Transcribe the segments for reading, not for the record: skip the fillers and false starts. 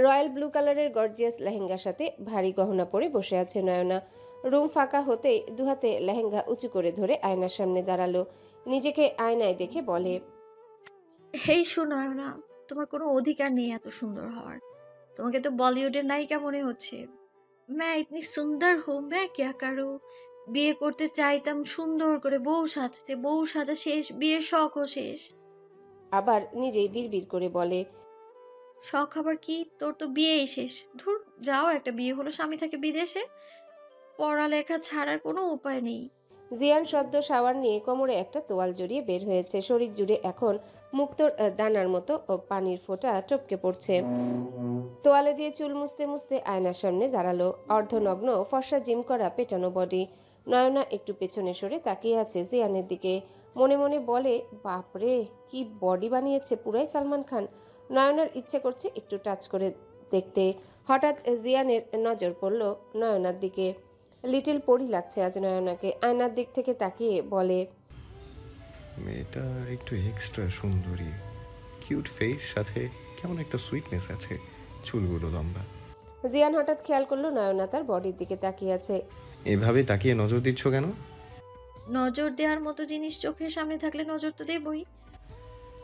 Royal blue কালারের gorgeous লেহেঙ্গার সাথে ভারী গহনা পরে বসে আছে নয়না। রুম ফাঁকা হতেই দুহাতে লেহেঙ্গা উঁচু করে ধরে আয়নার সামনে দাঁড়ালো। নিজেকে আয়নায় দেখে বলে, হেই শোনো না, তোমার কোনো অধিকার নেই এত সুন্দর হওয়ার। তোমাকে তো বলিউডের নায়িকা মনে হচ্ছে। मैं इतनी सुंदर हूँ, मैं क्या करूँ? বিয়ে করতে চাইতাম সুন্দর করে বউ সাজতে, বউ সাজা শেষ, বিয়ের শখও শেষ। আবার নিজেই বিড়বিড় করে বলে, শখ আবার কি? তোর তো বিয়েই শেষ। ধুর, যাও, একটা বিয়ে হলো, স্বামী থাকে বিদেশে। পড়ালেখা ছাড়ার কোনো উপায় নেই। জিয়ান সদ্য শাওয়ার নিয়ে কোমরে একটা তোয়াল জড়িয়ে বের হয়েছে। শরীর জুড়ে এখন মুক্তোর দানার মতো পানির ফোঁটা টপকে পড়ছে। তোয়ালে দিয়ে চুল মুছতে মুছতে আয়নার সামনে দাঁড়ালো। অর্ধনগ্ন, ফর্সা জিম করা পেটানো বডি। নয়না একটু পেছনে সরে তাকিয়ে আছে জিয়ানের দিকে। মনে মনে বলে, বাপরে কি বডি বানিয়েছে, পুরাই সালমান খান। নয়নার ইচ্ছে করছে একটু টাচ করে দেখতে। হঠাৎ জিয়ানের নজর পড়ল নয়নার দিকে। লিটল পরি লাগছে আজ নয়নাকে। আয়নার দিক থেকে তাকিয়ে বলে, মেয়েটা একটু এক্সট্রা সুন্দরী, কিউট ফেস, সাথে কেমন একটা সুইটনেস আছে, চুলগুলো লম্বা। জিয়ান হঠাৎ খেয়াল করলো নয়না তার বডির দিকে তাকিয়ে আছে। এভাবে তাকিয়ে নজর দিচ্ছ কেন? নজর দেওয়ার মতো জিনিস চোখের সামনে থাকলে নজর তো দেবই।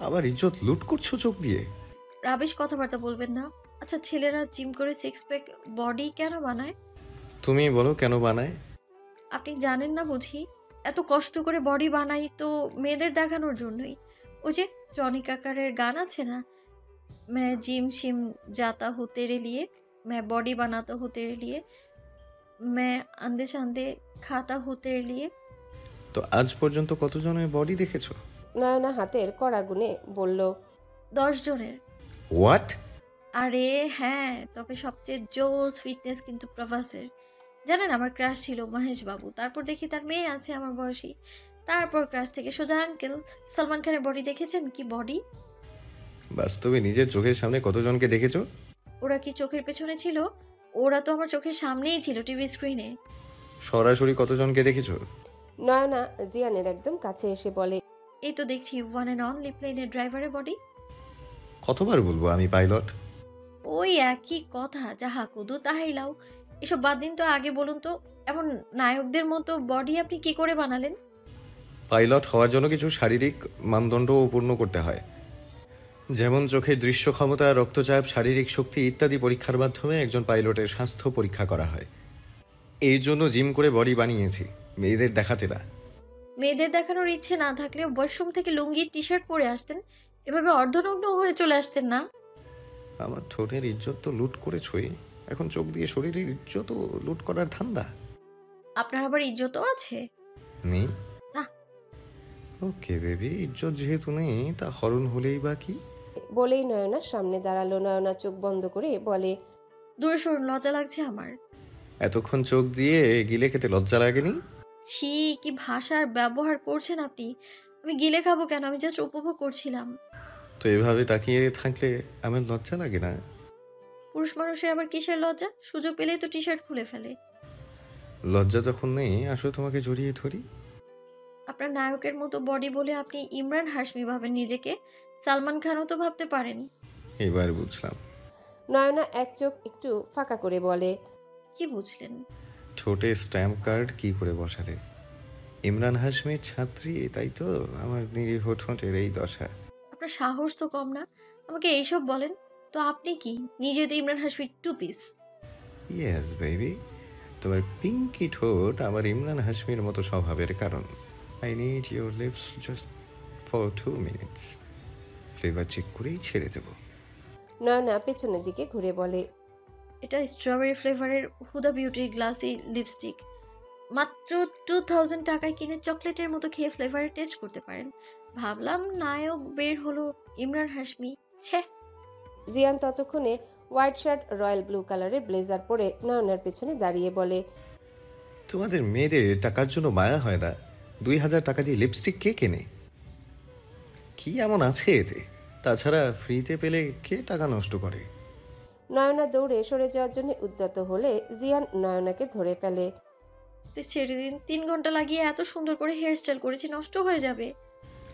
আবার ইজ্জত লুট করছো চোখ দিয়ে? রাবিশ কথাবার্তা বলবেন না। আচ্ছা, ছেলেরা জিম করে সিক্স প্যাক বডি কেন বানায়? তুমি বলো কেন বানায়? আপনি জানেন না বুঝি? এত কষ্ট করে বডি বানাই তো মেয়েদের দেখানোর জন্যই। ওই যে টনি কাকারের গান আছে না, मैं जिम शिम जाता हूँ तेरे लिए, मैं बॉडी बनाता हूँ तेरे लिए, मैं अंधे शांधे खाता हूँ तेरे लिए। তো আজ পর্যন্ত কতজনের বডি দেখেছো? নয়না হাতের কড়া গুনে বলল, 10 জনের। হোয়াট? আরে হ্যাঁ, তবে সবচেয়ে জোস ফিটনেস কিন্তু প্রভাসের। জানেন, আমার ক্রাশ ছিল মহেশ বাবু, তারপর দেখি তার মেয়ে আছে আমার বয়সী, তারপর ক্রাশ থেকে সোজা আঙ্কেল সালমান খানের বডি। দেখেছেন কি বডি? বাস্তবে নিজের চোখের সামনে কতজনকে দেখেছো? ওরা কি চোখের পেছনে ছিল? ওরা তো আমার চোখের সামনেই ছিল, টিভি স্ক্রিনে। সরাসরি কতজনকে দেখেছো? নয়না জিয়ানের একদম কাছে এসে বলে, এই তো দেখছি ওয়ান অ্যান্ড অনলি প্লেনের ড্রাইভারের বডি। কতবার বলবো আমি পাইলট? ওই একই কথা, যাহা কুদু তাহাই লাও। এসব বাদ দিন তো, আগে বলুন তো, এমন নায়কদের মতো বডি আপনি কি করে বানালেন? পাইলট হওয়ার জন্য কিছু শারীরিক মানদণ্ডও পূর্ণ করতে হয়, যেমন চোখের দৃশ্য ক্ষমতা, রক্তচাপ, শারীরিক শক্তি ইত্যাদি পরীক্ষার মাধ্যমে একজন পাইলটের স্বাস্থ্য পরীক্ষা করা হয়। এই জন্য জিম করে বডি বানিয়েছি, মেয়েদের দেখাতে না। মেয়েদের দেখানোর ইচ্ছে না থাকলে ওয়াশরুম থেকে লুঙ্গি টি শার্ট পরে আসতেন, এভাবে অর্ধনগ্ন হয়ে চলে আসতেন না। আমার ঠোঁটের ইজ্জত তো লুট করেছই, এখন চোখ দিয়ে শরীরের ইজ্জতও লুট করার ধান্দা? আপনার আবার ইজ্জতও আছে? নেই। না। ওকে বেবি, ইজ্জত যেহেতু নেই তা হরণ হলেই বা কি? বলেই নয়নার সামনে দাঁড়ালো। নয়না চোখ বন্ধ করে বলে, দূরে সরুন, লজ্জা লাগছে আমার। এতক্ষণ চোখ দিয়ে গিলে খেতে লজ্জা লাগেনি? ছি, কি ভাষার ব্যবহার করছেন আপনি! আমি গিলে খাবো কেন? আমি জাস্ট উপভোগ করছিলাম। তো এভাবে তাকিয়ে থাকলে আমার লজ্জা লাগে না? পুরুষ মানুষের আবার কিসের লজ্জা? সুযোগ পেলেই তো টি শার্ট খুলে ফেলে। লজ্জা যখন নেই, আসো তোমাকে জড়িয়ে ধরি। আপনার নায়কের মতো বডি বলে আপনি ইমরান হাশমি ভাবেন নিজেকে, সালমান খানও তো ভাবতে পারেন। এবার বুঝলাম। নয়না এক চোখ একটু ফাঁকা করে বলে, কি বুঝলেন? ঠোঁটে স্ট্যাম্প কার্ড কি করে বসালে? ইমরান হাশমির ছাত্রী, তাই তো আমার নিরীহ ঠোঁটের এই দশা। আপনার সাহস তো কম না, আমাকে এইসব বলেন। তো আপনি কি নিজে তো ইমরান হাশমির টু পিস? ইয়েস বেবি, তোমার পিঙ্কি ঠোঁট আমার ইমরান হাশমির মতো স্বভাবের কারণ। I need your lips just for 2 minutes. Flavour check করেই ছেড়ে দেবো। নয়না পেছনের দিকে ঘুরে বলে, এটা স্ট্রবেরি ফ্লেভারের হুদা বিউটির গ্লাসি লিপস্টিক, মাত্র 2000 টাকায় কিনে চকলেটের মতো খেয়ে ফ্লেভারের টেস্ট করতে পারেন। ভাবলাম নায়ক বের হলো ইমরান হাশমি, ছে। জিয়ান ততক্ষণে হোয়াইট শার্ট, রয়্যাল ব্লু কালারের ব্লেজার পরে নয়নার পেছনে দাঁড়িয়ে বলে, তোমাদের মেয়েদের টাকার জন্য মায়া হয় না? 2000 টাকা দিয়ে লিপস্টিক কে কেনে? কি এমন আছে এতে? তাছাড়া ফ্রিতে পেলে কে টাকা নষ্ট করে? নয়না দৌড়ে সরে যাওয়ার জন্য উদ্যত হলে জিয়ান নয়নাকে ধরে ফেলে। প্লিজ ছেড়ে দিন, 3 ঘন্টা লাগিয়ে এত সুন্দর করে হেয়ার স্টাইল করেছি, নষ্ট হয়ে যাবে।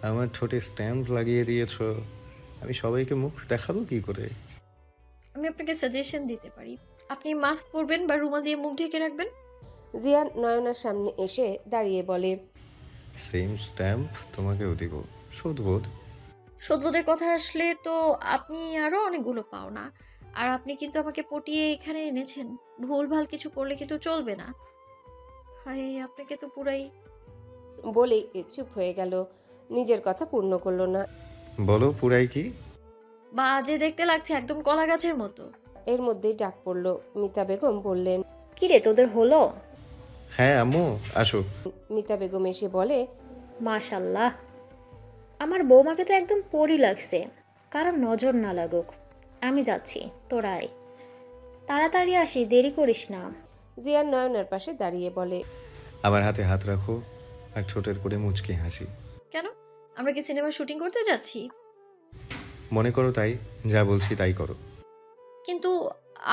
আমার ঠোঁটে স্ট্যাম্প লাগিয়ে দিয়েছ, আমি সবাইকে মুখ দেখাবো কি করে? আমি আপনাকে সাজেশন দিতে পারি, আপনি মাস্ক পরবেন বা রুমাল দিয়ে মুখ ঢেকে রাখবেন। জিয়ান নয়নার সামনে এসে দাঁড়িয়ে বলে, সেম স্ট্যাম্প তোমাকেও দিব। শোধবোধ। সদ্যদের কথা আসলে তো আপনি আরও অনেকগুলো পাওনা। আর আপনি কিন্তু আমাকে পটিয়ে এখানে এনেছেন, ভুলভাল কিছু করলে কিন্তু চলবে না। হায়, আপনাকে তো পুরাই। বলেই চুপ হয়ে গেল, নিজের কথা পূর্ণ করলো না। বলো পুরাই কি? বাজে দেখতে লাগছে, একদম কলা গাছের মতো। এর মধ্যেই ডাক পড়ল। মিতা বেগম বললেন, কিরে তোদের হলো? হ্যাঁ আম্মু, আসো। মিতা বেগম এসে বলে, মাশাল্লাহ, আমার বৌমাকে তো একদম পরী লাগছে। কারণ নজর না লাগুক। আমি যাচ্ছি, তোরা আয়। তাড়াতাড়ি আসি, দেরি করিস না। জিয়ান নয়নার পাশে দাঁড়িয়ে বলে, আমার হাতে হাত রাখো আর ঠোঁটের করে মুচকি হাসি। কেন, আমরা কি সিনেমার শুটিং করতে যাচ্ছি? মনে করো তাই, যা বলছি তাই করো। কিন্তু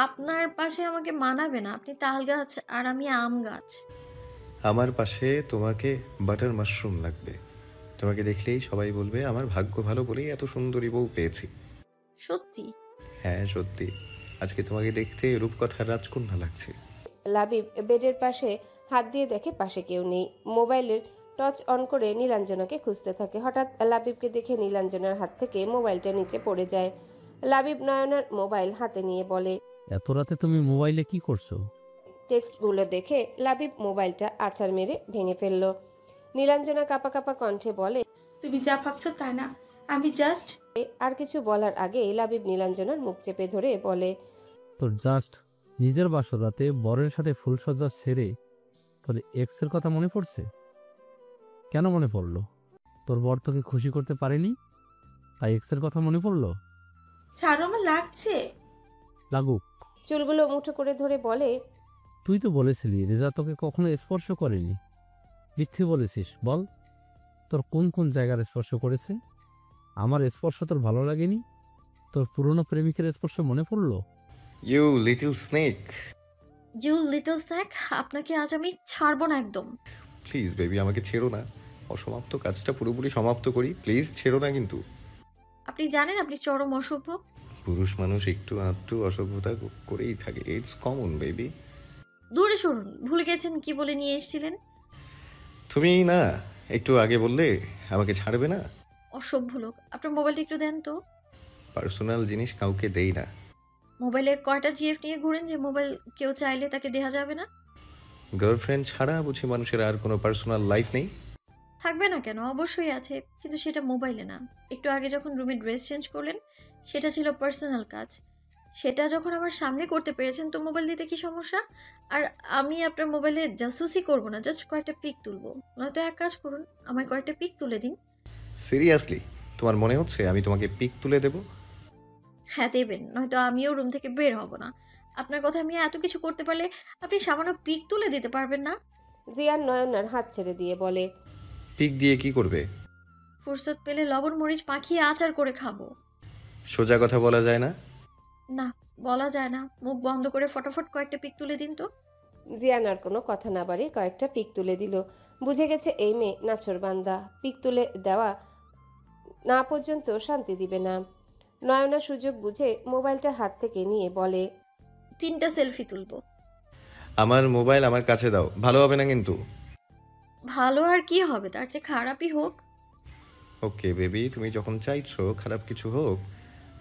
আপনার পাশে আমাকে মানাবে না, আপনি তাল গাছ আর আমি আম গাছ। আমার পাশে তোমাকে বাটার মাশরুম লাগবে। তোমাকে দেখলেই সবাই বলবে আমার ভাগ্য ভালো বলেই এত সুন্দরী বউ পেয়েছি। সত্যি? হ্যাঁ সত্যি, আজকে তোমাকে দেখতে রূপকথার রাজকন্যা লাগছে। লাবিব বেডের পাশে হাত দিয়ে দেখে পাশে কেউ নেই। মোবাইলের টর্চ অন করে নীলাঞ্জনাকে খুঁজতে থাকে। হঠাৎ লাবিবকে দেখে নীলাঞ্জনার হাত থেকে মোবাইলটা নিচে পড়ে যায়। লাবিব নয়নার মোবাইল হাতে নিয়ে বলে, এত রাতে তুমি মোবাইলে কি করছো? টেক্সটগুলো দেখে লাবিব মোবাইলটা আছাড় মেরে ভেঙে ফেলল। নীলাঞ্জনা কাঁপা কাঁপা কণ্ঠে বলে, তুমি যা ভাবছো তা না, আমি জাস্ট। আর কিছু বলার আগে লাবিব নীলাঞ্জনার মুখ চেপে ধরে বলে, তোর জাস্ট নিজের বাসর রাতে বরের সাথে ফুলসজ্জা সেরে তোর এক্সের কথা মনে পড়ছে? কেন মনে পড়লো? তোর বর তোকে খুশি করতে পারেনি তাই এক্সের কথা মনে পড়লো? ছাড়ো, আমার লাগছে। লাগুক। চুলগুলো মুঠো করে ধরে বলে, তুই তো বলেছিলি রেজা তোকে কখনো স্পর্শ করেনি। মিথ্যে বলেছিস, বল তোর কোন কোন জায়গার স্পর্শ করেছে? আমার স্পর্শ তোর ভালো লাগেনি? তোর পুরনো প্রেমিকের স্পর্শ মনে পড়লো? You little snake. You little snack, আপনাকে আজ আমি ছাড়বো না একদম। প্লিজ বেবি, আমাকে ছেড়ো না। অসমাপ্ত কাজটা পুরোপুরি সমাপ্ত করি, প্লিজ ছেড়ো না কিন্তু। আপনি জানেন আপনি চরম অসভ্য। পুরুষ মানুষ একটু আধটু অসভ্যতা করেই থাকে, ইটস কমন বেবি। দূরে সরুন, ভুলে গেছেন কি বলে নিয়ে এসেছিলেন। তুমি না একটু আগে বললে আমাকে ছাড়বে না। অসভ্য লোক, আপনার মোবাইলটা একটু দেন তো। পার্সোনাল জিনিস কাউকে দেই না। মোবাইলে কয়টা জিএফ নিয়ে ঘুরেন যে মোবাইল কেউ চাইলে তাকে দেওয়া যাবে না? গার্লফ্রেন্ড ছাড়া বুঝি মানুষের আর কোনো পার্সোনাল লাইফ নেই? থাকবে না কেন, অবশ্যই আছে, কিন্তু সেটা মোবাইলে না। একটু আগে যখন রুমে ড্রেস চেঞ্জ করলেন সেটা ছিল পার্সোনাল কাজ, সেটা যখন আমার সামনে করতে পেরেছেন তো মোবাইল দিতে কি সমস্যা? আর আমি আপনার মোবাইলে জাসুসি করব না, জাস্ট কয়েকটা পিক তুলবো। নয়তো এক কাজ করুন, আমায় কয়েকটা পিক তুলে দিন। সিরিয়াসলি তোমার মনে হচ্ছে আমি তোমাকে পিক তুলে দেব? হ্যাঁ দেবেন, নয়তো আমিও রুম থেকে বের হব না। আপনার কথা আমি এত কিছু করতে পারলে আপনি সামান্য পিক তুলে দিতে পারবেন না? জিয়ান নয়নার হাত ছেড়ে দিয়ে বলে, পিক দিয়ে কি করবে? ফুরসত পেলে লবণ মরিচ মাখিয়ে আচার করে খাবো। সোজা কথা বলা যায় না? না, বলা যায় না, মুখ বন্ধ করে ফটাফট কয়েকটা পিক তুলে দিন তো। জিয়ান আর কোনো কথা না বাড়িয়ে কয়েকটা পিক তুলে দিল। বুঝে গেছে এই মেয়ে নাছোড়বান্দা, পিক তুলে দেওয়া না পর্যন্ত শান্তি দিবে না। নয়না সুযোগ বুঝে মোবাইলটা হাত থেকে নিয়ে বলে, 3টা সেলফি তুলবো। আমার মোবাইল আমার কাছে দাও, ভালো হবে না কিন্তু। ভালো আর কি হবে, তার চেয়ে খারাপই হোক। ওকে বেবি, তুমি যখন চাইছো খারাপ কিছু হোক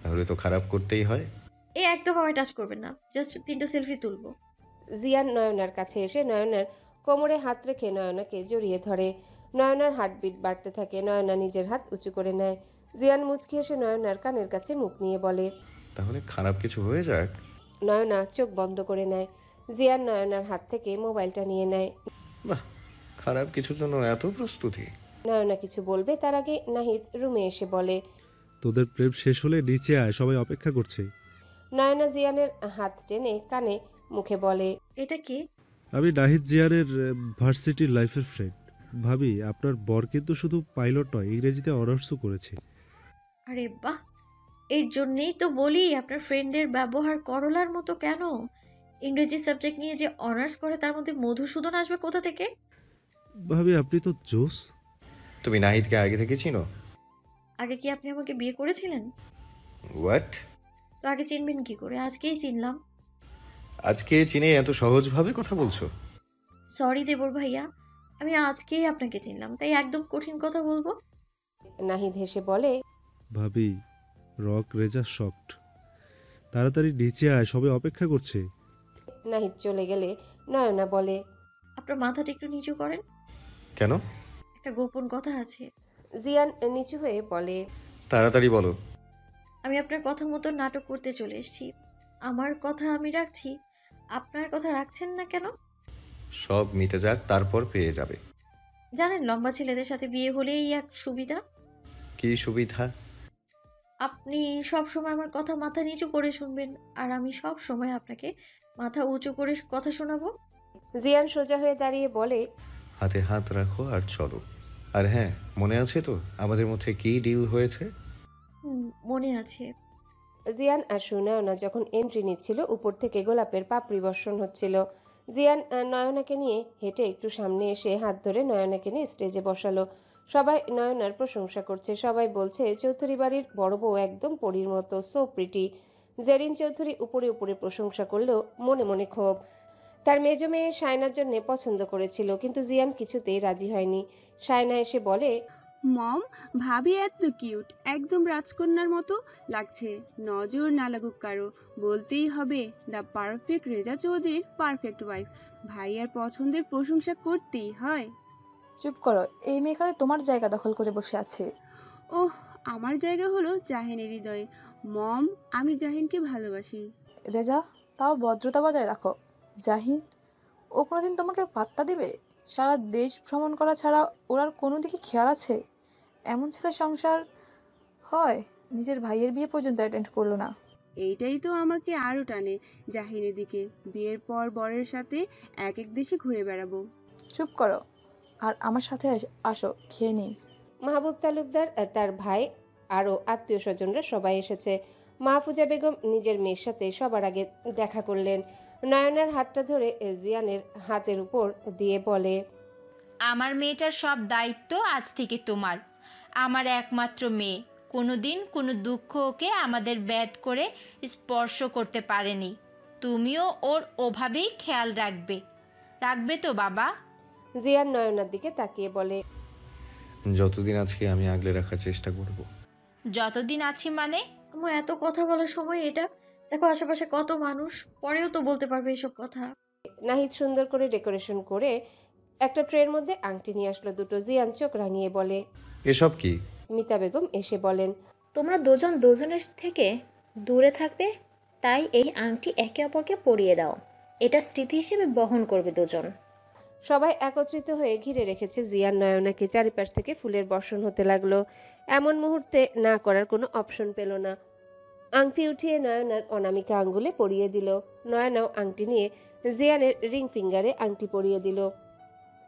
তাহলে তো খারাপ করতেই হয়। এ একদম আমায় টাচ করবেন না, জাস্ট 3টা সেলফি তুলবো। জিয়ান নয়নার কাছে এসে নয়নার কোমরে হাত রেখে নয়নাকে জড়িয়ে ধরে। নয়নার হার্টবিট বাড়তে থাকে। নয়না নিজের হাত উঁচু করে নেয়। জিয়ান মুচকি এসে নয়নার কানের কাছে মুখ নিয়ে বলে, তাহলে খারাপ কিছু হয়ে যাক। নয়না চোখ বন্ধ করে নেয়। জিয়ান নয়নার হাত থেকে মোবাইলটা নিয়ে নেয়। বাহ, খারাপ কিছুর জন্য এত প্রস্তুতি। নয়না কিছু বলবে তার আগে নাহিদ রুমে এসে বলে, তোদের প্রেম শেষ হলে নিচে আয়, সবাই অপেক্ষা করছে। নয়না জিয়ানের হাত টেনে কানে মুখে বলে, এটা কি? আমি নাহিদ জিয়ারের ভার্সিটির লাইফের ফ্রেন্ড। ভাবি আপনার বর কিন্তু শুধু পাইলট নয়, ইংরেজিতে অনার্সও করেছে। আরে বাহ, এর জন্যেই তো বলি আপনার ফ্রেন্ডের ব্যবহার করলার মতো কেন। ইংরেজি সাবজেক্ট নিয়ে যে অনার্স করে তার মধ্যে মধুসূদন আসবে কোথা থেকে? ভাবি আপনি তো জোস। তুমি নাহিদকে আগে থেকে চিনো? আগে কি আপনি আমাকে বিয়ে করেছিলেন? হোয়াট? তো আগে চিনবেন কি করে? আজকেই চিনলাম। আজকে চিনে এত সহজভাবে কথা বলছো? সরি দেবর ভাইয়া, আমি আজকেই আপনাকে চিনলাম, তাই একদম কঠিন কথা বলবো। নাহিদ হেসে বলে, ভাবি, রক রেজা শকড। তাড়াতাড়ি নিচে আয়, সবাই অপেক্ষা করছে। নাহিদ চলে গেলে নয়না বলে, আপনার মাথাটা একটু নিচু করেন, কেন? একটা গোপন কথা আছে। জিয়ান নিচু হয়ে বলে, তাড়াতাড়ি বলো। আমি আপনার কথা মতো নাটক করতে চলে এসেছি। আমার কথা আমি রাখছি, আপনার কথা রাখছেন না কেন? সব মিটে যাক, তারপর পেয়ে যাবে। জানেন, লম্বা ছেলেদের সাথে বিয়ে হলেই এক সুবিধা। কি সুবিধা? আপনি সব সময় আমার কথা মাথা নিচু করে শুনবেন, আর আমি সব সময় আপনাকে মাথা উঁচু করে কথা শোনাবো। জিয়ান সোজা হয়ে দাঁড়িয়ে বলে, হাতে হাত রাখো আর চলো। আর হ্যাঁ, মনে আছে তো আমাদের মধ্যে কি ডিল হয়েছে? মনে আছে। জিয়ান আর সুনয়না যখন এন্ট্রি নিচ্ছিল, উপর থেকে গোলাপের পাপড়ি বর্ষণ হচ্ছিল। জিয়ান নয়নাকে নিয়ে হেঁটে একটু সামনে এসে হাত ধরে নয়নাকে নিয়ে স্টেজে বসালো। সবাই নয়নার প্রশংসা করছে, সবাই বলছে চৌধুরী বাড়ির বড় বউ একদম পরীর মতো, সো প্রিটি। জেরিন চৌধুরী উপরে উপরে প্রশংসা করলেও মনে মনে ক্ষোভ। তার মেজো মেয়ে শায়নার জন্য পছন্দ করেছিল, কিন্তু জিয়ান কিছুতেই রাজি হয়নি। শায়না এসে বলে, মম, ভাবি এত কিউট, একদম রাজকন্যার মতো লাগছে। নজর না লাগুক কারো, বলতেই হবে দ্য পারফেক্ট রেজা চৌধুরীর পারফেক্ট ওয়াইফ। ভাইয়ার পছন্দের প্রশংসা করতেই হয়। চুপ করো, এই মেয়ে এখানে তোমার জায়গা দখল করে বসে আছে। ওহ, আমার জায়গা হলো জাহিনের হৃদয়ে। মম, আমি জাহিনকে ভালোবাসি। রেজা, তাও ভদ্রতা বজায় রাখো। জাহিন, ও কোনোদিন তোমাকে পাত্তা দিবে? সারা দেশ ভ্রমণ করা ছাড়া ওর আর কোনো দিকে খেয়াল আছে? এমন ছেলে সংসার হয়? নিজের ভাইয়ের বিয়ে পর্যন্ত অ্যাটেন্ড করলো না। এইটাই তো আমাকে আরও টানে জাহিনের দিকে। বিয়ের পর বরের সাথে এক এক দেশে ঘুরে বেড়াবো। চুপ করো, আর আমার সাথে আসো, খেয়ে নিই। মাহবুব তালুকদার, তার ভাই, আরও আত্মীয় স্বজনরা সবাই এসেছে। মাহফুজা বেগম নিজের মেয়ের সাথে সবার আগে দেখা করলেন। নয়নার হাতটা ধরে জিয়ানের হাতের উপর দিয়ে বলে, আমার মেয়েটার সব দায়িত্ব আজ থেকে তোমার। আমার একমাত্র মেয়ে, কোনোদিন কোনো দুঃখ ওকে আমাদের ব্যাধ করে স্পর্শ করতে পারেনি। তুমিও ওর ওভাবেই খেয়াল রাখবে, রাখবে তো বাবা? জিয়ান নয়নার দিকে তাকিয়ে বলে, যতদিন আছি আমি আগলে রাখার চেষ্টা করব। যতদিন আছি মানে? আম্মু, এত কথা বলার সময় এটা? দেখো আশেপাশে কত মানুষ, পরেও তো বলতে পারবে এসব কথা। নাহিদ সুন্দর করে ডেকোরেশন করে একটা ট্রের মধ্যে আংটি নিয়ে আসলো দুটো। জিয়ান চোখ রাঙিয়ে বলে, এসব কি? মিতা বেগম এসে বলেন, তোমরা দুজন দুজনের থেকে দূরে থাকবে, তাই এই আংটি একে অপরকে পরিয়ে দাও। এটা স্মৃতি হিসেবে বহন করবে দুজন। সবাই একত্রিত হয়ে ঘিরে রেখেছে জিয়ান নয়নাকে। চারিপাশ থেকে ফুলের বর্ষণ হতে লাগলো। এমন মুহূর্তে না করার কোনো অপশন পেল না। আংটি উঠিয়ে নয়নার অনামিকা আঙ্গুলে পরিয়ে দিল। নয়নাও আংটি নিয়ে জিয়ানের রিং ফিঙ্গারে আংটি পরিয়ে দিল।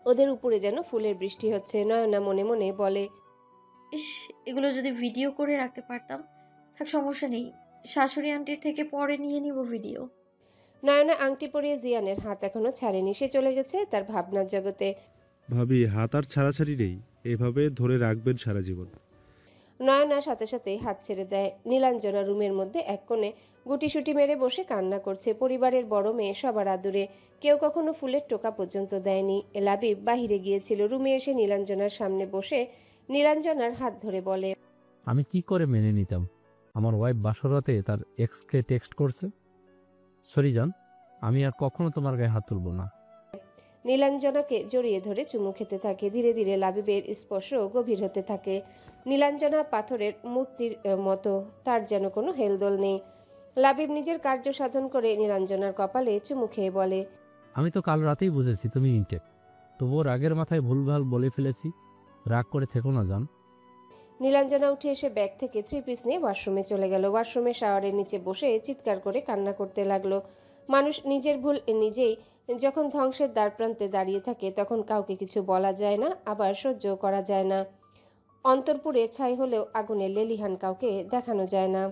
ওদের উপরে যেন ফুলের বৃষ্টি হচ্ছে। নয়না মনে মনে বলে, ইস, এগুলো যদি ভিডিও করে রাখতে পারতাম। থাক, সমস্যা নেই, শাশুড়ি আন্টির থেকে পরে নিয়ে নিব ভিডিও। নয়না আংটি পরিয়ে জিয়ানের হাত এখনো ছাড়েনি। সে চলে গেছে তার ভাবনার জগতে। ভাবি, হাত আর ছাড়াছাড়ি নেই, এভাবে ধরে রাখবেন সারা জীবন। নয়না সাথে সাথেই হাত ছেড়ে দেয়। নীলাঞ্জনা রুমের মধ্যে এক কোণে গুটিসুটি মেরে বসে কান্না করছে। পরিবারের বড় মেয়ে, সবার আদুরে, কেউ কখনো ফুলের টোকা পর্যন্ত দেয়নি। লাবিব বাহিরে গিয়েছিল। রুমে এসে নীলাঞ্জনার সামনে বসে নীলাঞ্জনার হাত ধরে বলে, আমি কি করে মেনে নিতাম আমার ওয়াইফ বাসরাতে তার এক্সকে টেক্সট করছে? সরি জান, আমি আর কখনো তোমার গায়ে হাত তুলব না। নীলাঞ্জনাকে জড়িয়ে ধরে চুমু খেতে থাকে। ধীরে ধীরে লাবিবের স্পর্শ গভীর হতে থাকে। নীলাঞ্জনা পাথরের মূর্তির মতো, তার যেন কোনো হেলদোল নেই। লাবিব নিজের কার্য সাধন করে নীলাঞ্জনার কপালে চুমু খেয়ে বলে, আমি তো কাল রাতেই বুঝেছি তুমি ইনটেক, তবুও রাগের মাথায় ভুলভাল বলে ফেলেছি। রাগ করে থেকো না জান। নীলাঞ্জনা উঠে এসে ব্যাগ থেকে 3 পিস নিয়ে ওয়াশরুমে চলে গেল। ওয়াশরুমে শাওয়ারের নিচে বসে চিৎকার করে কান্না করতে লাগলো। মানুষ নিজের ভুল নিজেই যখন ধ্বংসের দ্বারপ্রান্তে দাঁড়িয়ে থাকে, তখন কাউকে কিছু বলা যায় না, আবার সহ্যও করা যায় না। অন্তরপুরে ছাই হলেও আগুনের লেলিহান কাউকে দেখানো যায় না।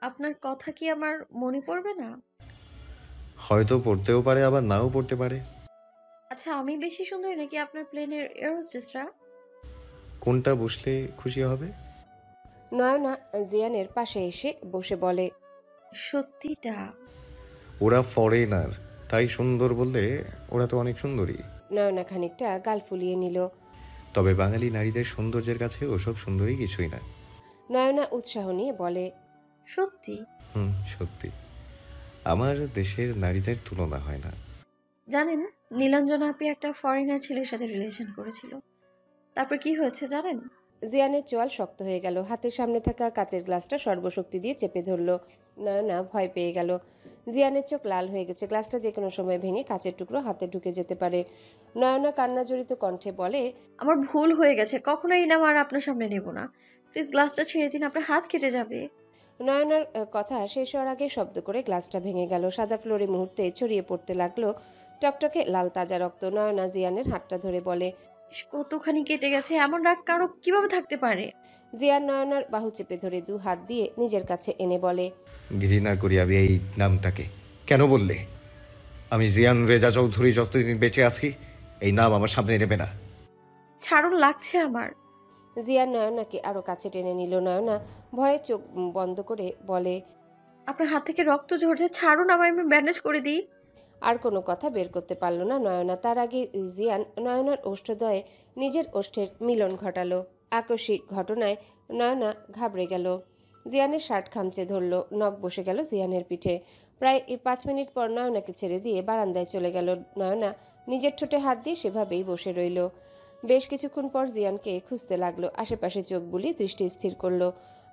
আপনার কথা কি আমার মনে পড়বে না? হয়তো পড়তেও পারে, আবার নাও পড়তে পারে। আচ্ছা, আমি বেশি সুন্দর নাকি আপনার প্লেনের এয়ার হোস্টেসরা? কোনটা বসলে খুশি হবে? নয়না জিয়ানের পাশে এসে বসে বলে, সত্যিটা? ওরা ফরেনার, তাই সুন্দর বললে ওরা তো অনেক সুন্দরী। নয়না খানিকটা গাল ফুলিয়ে নিল। তবে বাঙালি নারীদের সৌন্দর্যের কাছে ওসব সুন্দরী কিছুই না। নয়না উৎসাহ নিয়ে বলে, সত্যি? সত্যি, আমার দেশের নারীদের তুলনা হয় না। জানেন, নীলাঞ্জনা আপি একটা ফরেনার ছেলের সাথে রিলেশন করেছিল। তারপর কি হয়েছে জানেন? জিয়ানের চোয়াল শক্ত হয়ে গেল। হাতের সামনে থাকা কাচের গ্লাসটা সর্বশক্তি দিয়ে চেপে ধরল। নয়না ভয় পেয়ে গেল। জিয়ানের চোখ লাল হয়ে গেছে। গ্লাসটা যে কোনো সময় ভেঙে কাচের টুকরো হাতে ঢুকে যেতে পারে। নয়না কান্নাজড়িত কণ্ঠে বলে, আমার ভুল হয়ে গেছে, কখনোই নাম আর আপনার সামনে নেব না। প্লিজ গ্লাসটা ছেড়ে দিন, আপনার হাত কেটে যাবে। নয়নার কথা শেষ হওয়ার আগে শব্দ করে গ্লাসটা ভেঙে গেল। সাদা ফ্লোরে মুহূর্তে ছড়িয়ে পড়তে লাগলো টকটকে লাল তাজা রক্ত। নয়না জিয়ানের হাতটা ধরে বলে, কতখানি কেটে গেছে, এমন রাগ কারো কিভাবে থাকতে পারে? জিয়ান নয়নার বাহু চেপে ধরে 2 হাত দিয়ে নিজের কাছে এনে বলে, ঘৃণা করি আমি এই নামটাকে। কেন বললে? আমি জিয়ান রেজা চৌধুরী যতদিন বেঁচে আছি এই নাম আমার সামনে নেবে না। ছাড়ুন, লাগছে আমার। জিয়ান নয়নাকে আরো কাছে টেনে নিল। নয়না ভয়ে চোখ বন্ধ করে বলে, আপনার হাত থেকে রক্ত ঝরছে, ছাড়ুন আমায়, আমি ব্যান্ডেজ করে দিই। আর কোনো কথা বের করতে পারল না নয়না। তার আগে জিয়ান নয়নার ওষ্ঠদ্বয়ে নিজের ওষ্ঠের মিলন ঘটালো। আকস্মিক ঘটনায় নয়না ঘাবড়ে গেল। জিয়ানের শার্ট খামচে ধরল। নখ বসে গেল জিয়ানের পিঠে। প্রায় 5 মিনিট পর নয়নাকে ছেড়ে দিয়ে বারান্দায় চলে গেল। নয়না নিজের ঠোঁটে হাত দিয়ে সেভাবেই বসে রইল। বেশ কিছুক্ষণ পর জিয়ানকে খুঁজতে লাগলো। আশেপাশে চোখ বুলিয়ে দৃষ্টি স্থির করলো।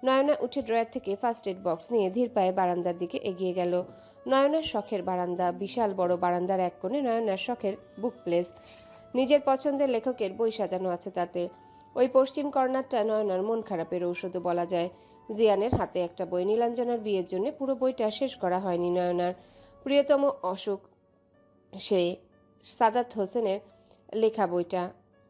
নয়না উঠে ড্রয়ার থেকে ফার্স্ট এড বক্স নিয়ে ধীর পায়ে বারান্দার দিকে এগিয়ে গেল। নয়নার শখের বারান্দা। বিশাল বড় বারান্দার এক কোণে নয়নার শখের বুক প্লেস। নিজের পছন্দের লেখকের বই সাজানো আছে তাতে। ওই পশ্চিম কর্নারটা নয়নার মন খারাপের ঔষধও বলা যায়। জিয়ানের হাতে একটা বই। নীলাঞ্জনার বিয়ের জন্য পুরো বইটা শেষ করা হয়নি নয়নার। প্রিয়তম অসুখ, সে সাদাত হোসেনের লেখা বইটা।